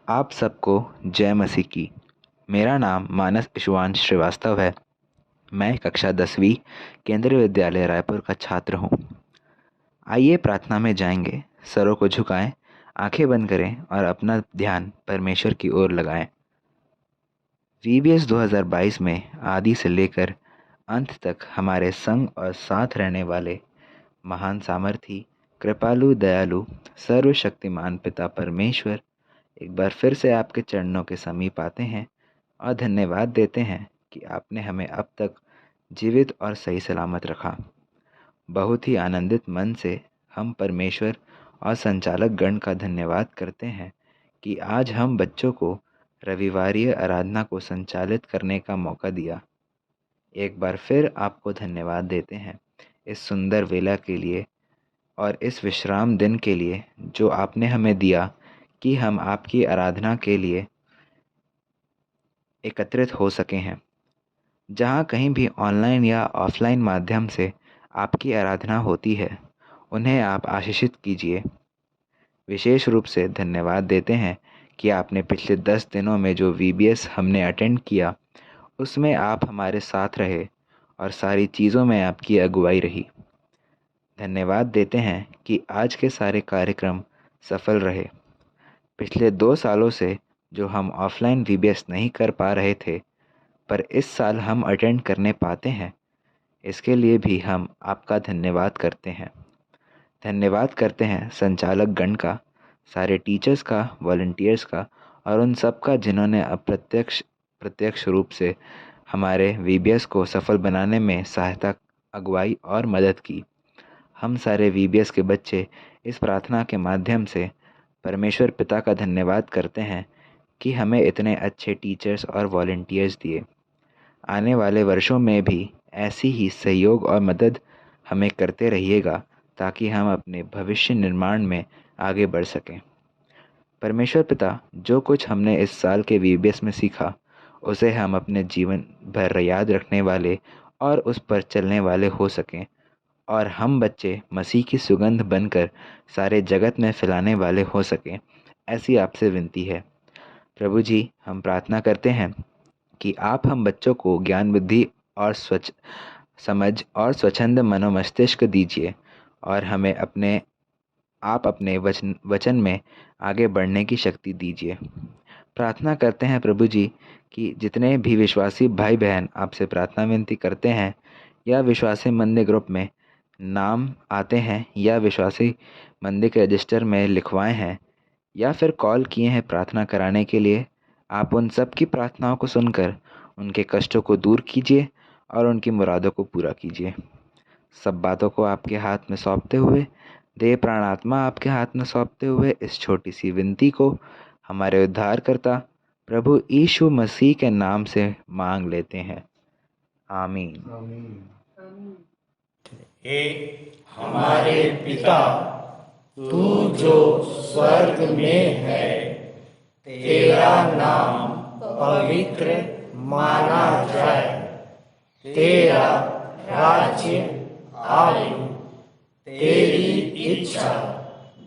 आप सबको जय मसीह की। मेरा नाम मानस ईशवांश श्रीवास्तव है। मैं कक्षा 10वीं केंद्रीय विद्यालय रायपुर का छात्र हूँ। आइए प्रार्थना में जाएंगे। सरों को झुकाएं, आंखें बंद करें और अपना ध्यान परमेश्वर की ओर लगाएं। VBS 2022 में आदि से लेकर अंत तक हमारे संग और साथ रहने वाले महान सामर्थी, कृपालु, दयालु, सर्वशक्तिमान पिता परमेश्वर एक बार फिर से आपके चरणों के समीप आते हैं और धन्यवाद देते हैं कि आपने हमें अब तक जीवित और सही सलामत रखा। बहुत ही आनंदित मन से हम परमेश्वर और संचालक गण का धन्यवाद करते हैं कि आज हम बच्चों को रविवारीय आराधना को संचालित करने का मौका दिया। एक बार फिर आपको धन्यवाद देते हैं इस सुंदर वेला के लिए और इस विश्राम दिन के लिए जो आपने हमें दिया कि हम आपकी आराधना के लिए एकत्रित हो सके हैं। जहाँ कहीं भी ऑनलाइन या ऑफलाइन माध्यम से आपकी आराधना होती है, उन्हें आप आशीषित कीजिए। विशेष रूप से धन्यवाद देते हैं कि आपने पिछले 10 दिनों में जो VBS हमने अटेंड किया, उसमें आप हमारे साथ रहे और सारी चीज़ों में आपकी अगुवाई रही। धन्यवाद देते हैं कि आज के सारे कार्यक्रम सफल रहे। पिछले 2 सालों से जो हम ऑफलाइन VBS नहीं कर पा रहे थे, पर इस साल हम अटेंड करने पाते हैं, इसके लिए भी हम आपका धन्यवाद करते हैं। धन्यवाद करते हैं संचालक गण का, सारे टीचर्स का, वॉलंटियर्स का और उन सब का जिन्होंने प्रत्यक्ष रूप से हमारे VBS को सफल बनाने में सहायता, अगुवाई और मदद की। हम सारे VBS के बच्चे इस प्रार्थना के माध्यम से परमेश्वर पिता का धन्यवाद करते हैं कि हमें इतने अच्छे टीचर्स और वॉलंटियर्स दिए। आने वाले वर्षों में भी ऐसी ही सहयोग और मदद हमें करते रहिएगा ताकि हम अपने भविष्य निर्माण में आगे बढ़ सकें। परमेश्वर पिता, जो कुछ हमने इस साल के VBS में सीखा, उसे हम अपने जीवन भर याद रखने वाले और उस पर चलने वाले हो सकें और हम बच्चे मसीह की सुगंध बनकर सारे जगत में फैलाने वाले हो सकें, ऐसी आपसे विनती है। प्रभु जी, हम प्रार्थना करते हैं कि आप हम बच्चों को ज्ञान, बुद्धि और समझ और स्वच्छंद मनोमस्तिष्क दीजिए और हमें अपने वचन में आगे बढ़ने की शक्ति दीजिए। प्रार्थना करते हैं प्रभु जी कि जितने भी विश्वासी भाई बहन आपसे प्रार्थना विनती करते हैं या विश्वासी मंदिर ग्रुप में नाम आते हैं या विश्वासी मंदिर के रजिस्टर में लिखवाए हैं या फिर कॉल किए हैं प्रार्थना कराने के लिए, आप उन सब की प्रार्थनाओं को सुनकर उनके कष्टों को दूर कीजिए और उनकी मुरादों को पूरा कीजिए। सब बातों को आपके हाथ में सौंपते हुए, देह प्राण आत्मा आपके हाथ में सौंपते हुए इस छोटी सी विनती को हमारे उद्धारकर्ता प्रभु यीशु मसीह के नाम से मांग लेते हैं। आमीन। हे हमारे पिता, तू जो स्वर्ग में है, तेरा नाम पवित्र माना जाए, तेरा राज्य आए, तेरी इच्छा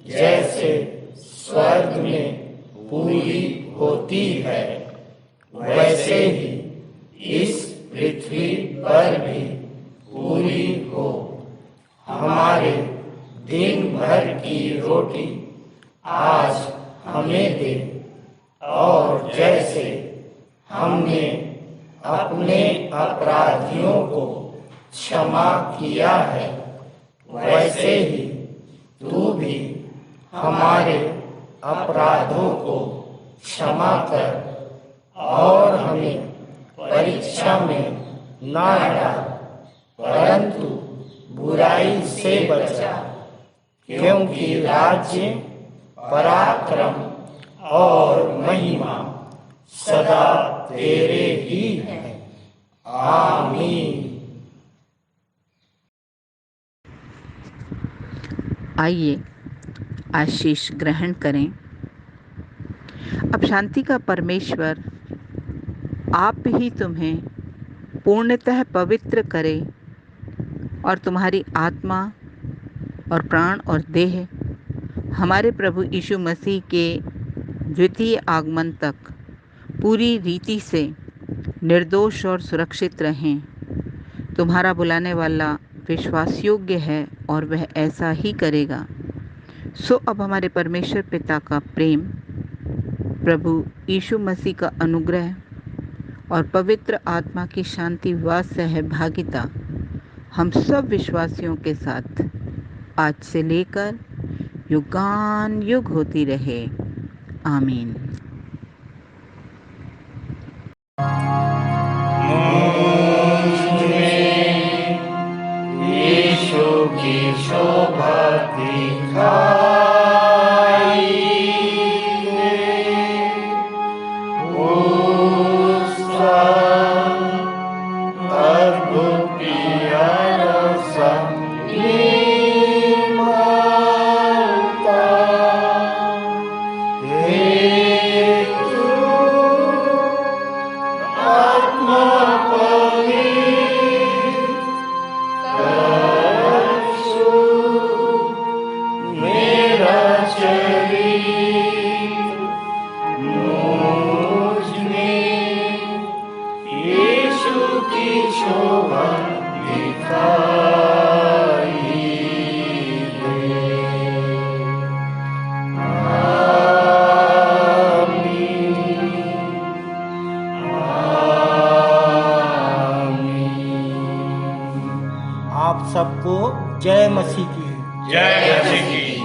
जैसे स्वर्ग में पूरी होती है, वैसे ही इस पृथ्वी पर भी पूरी हो। हमारे दिन भर की रोटी आज हमें दे और जैसे हमने अपने अपराधियों को क्षमा किया है, वैसे ही तू भी हमारे अपराधों को क्षमा कर और हमें परीक्षा में न डाल, परंतु बुराई से बचा, क्योंकि राज्य, पराक्रम और महिमा सदा तेरे ही हैं। आमीन। आइए आशीष ग्रहण करें। अब शांति का परमेश्वर आप ही तुम्हें पूर्णतः पवित्र करे और तुम्हारी आत्मा और प्राण और देह हमारे प्रभु यीशु मसीह के द्वितीय आगमन तक पूरी रीति से निर्दोष और सुरक्षित रहें। तुम्हारा बुलाने वाला विश्वास योग्य है और वह ऐसा ही करेगा। सो अब हमारे परमेश्वर पिता का प्रेम, प्रभु यीशु मसीह का अनुग्रह और पवित्र आत्मा की शांति व सहभागिता हम सब विश्वासियों के साथ आज से लेकर युगान युग होती रहे। आमीन। यीशु की शोभा दिखाई उसका अद्भुत प्यारा संगीत माता हेतु आत्मा शोभा दिखाई दे। आमीन, आमीन। आप सबको जय मसीह की। जय मसीह की।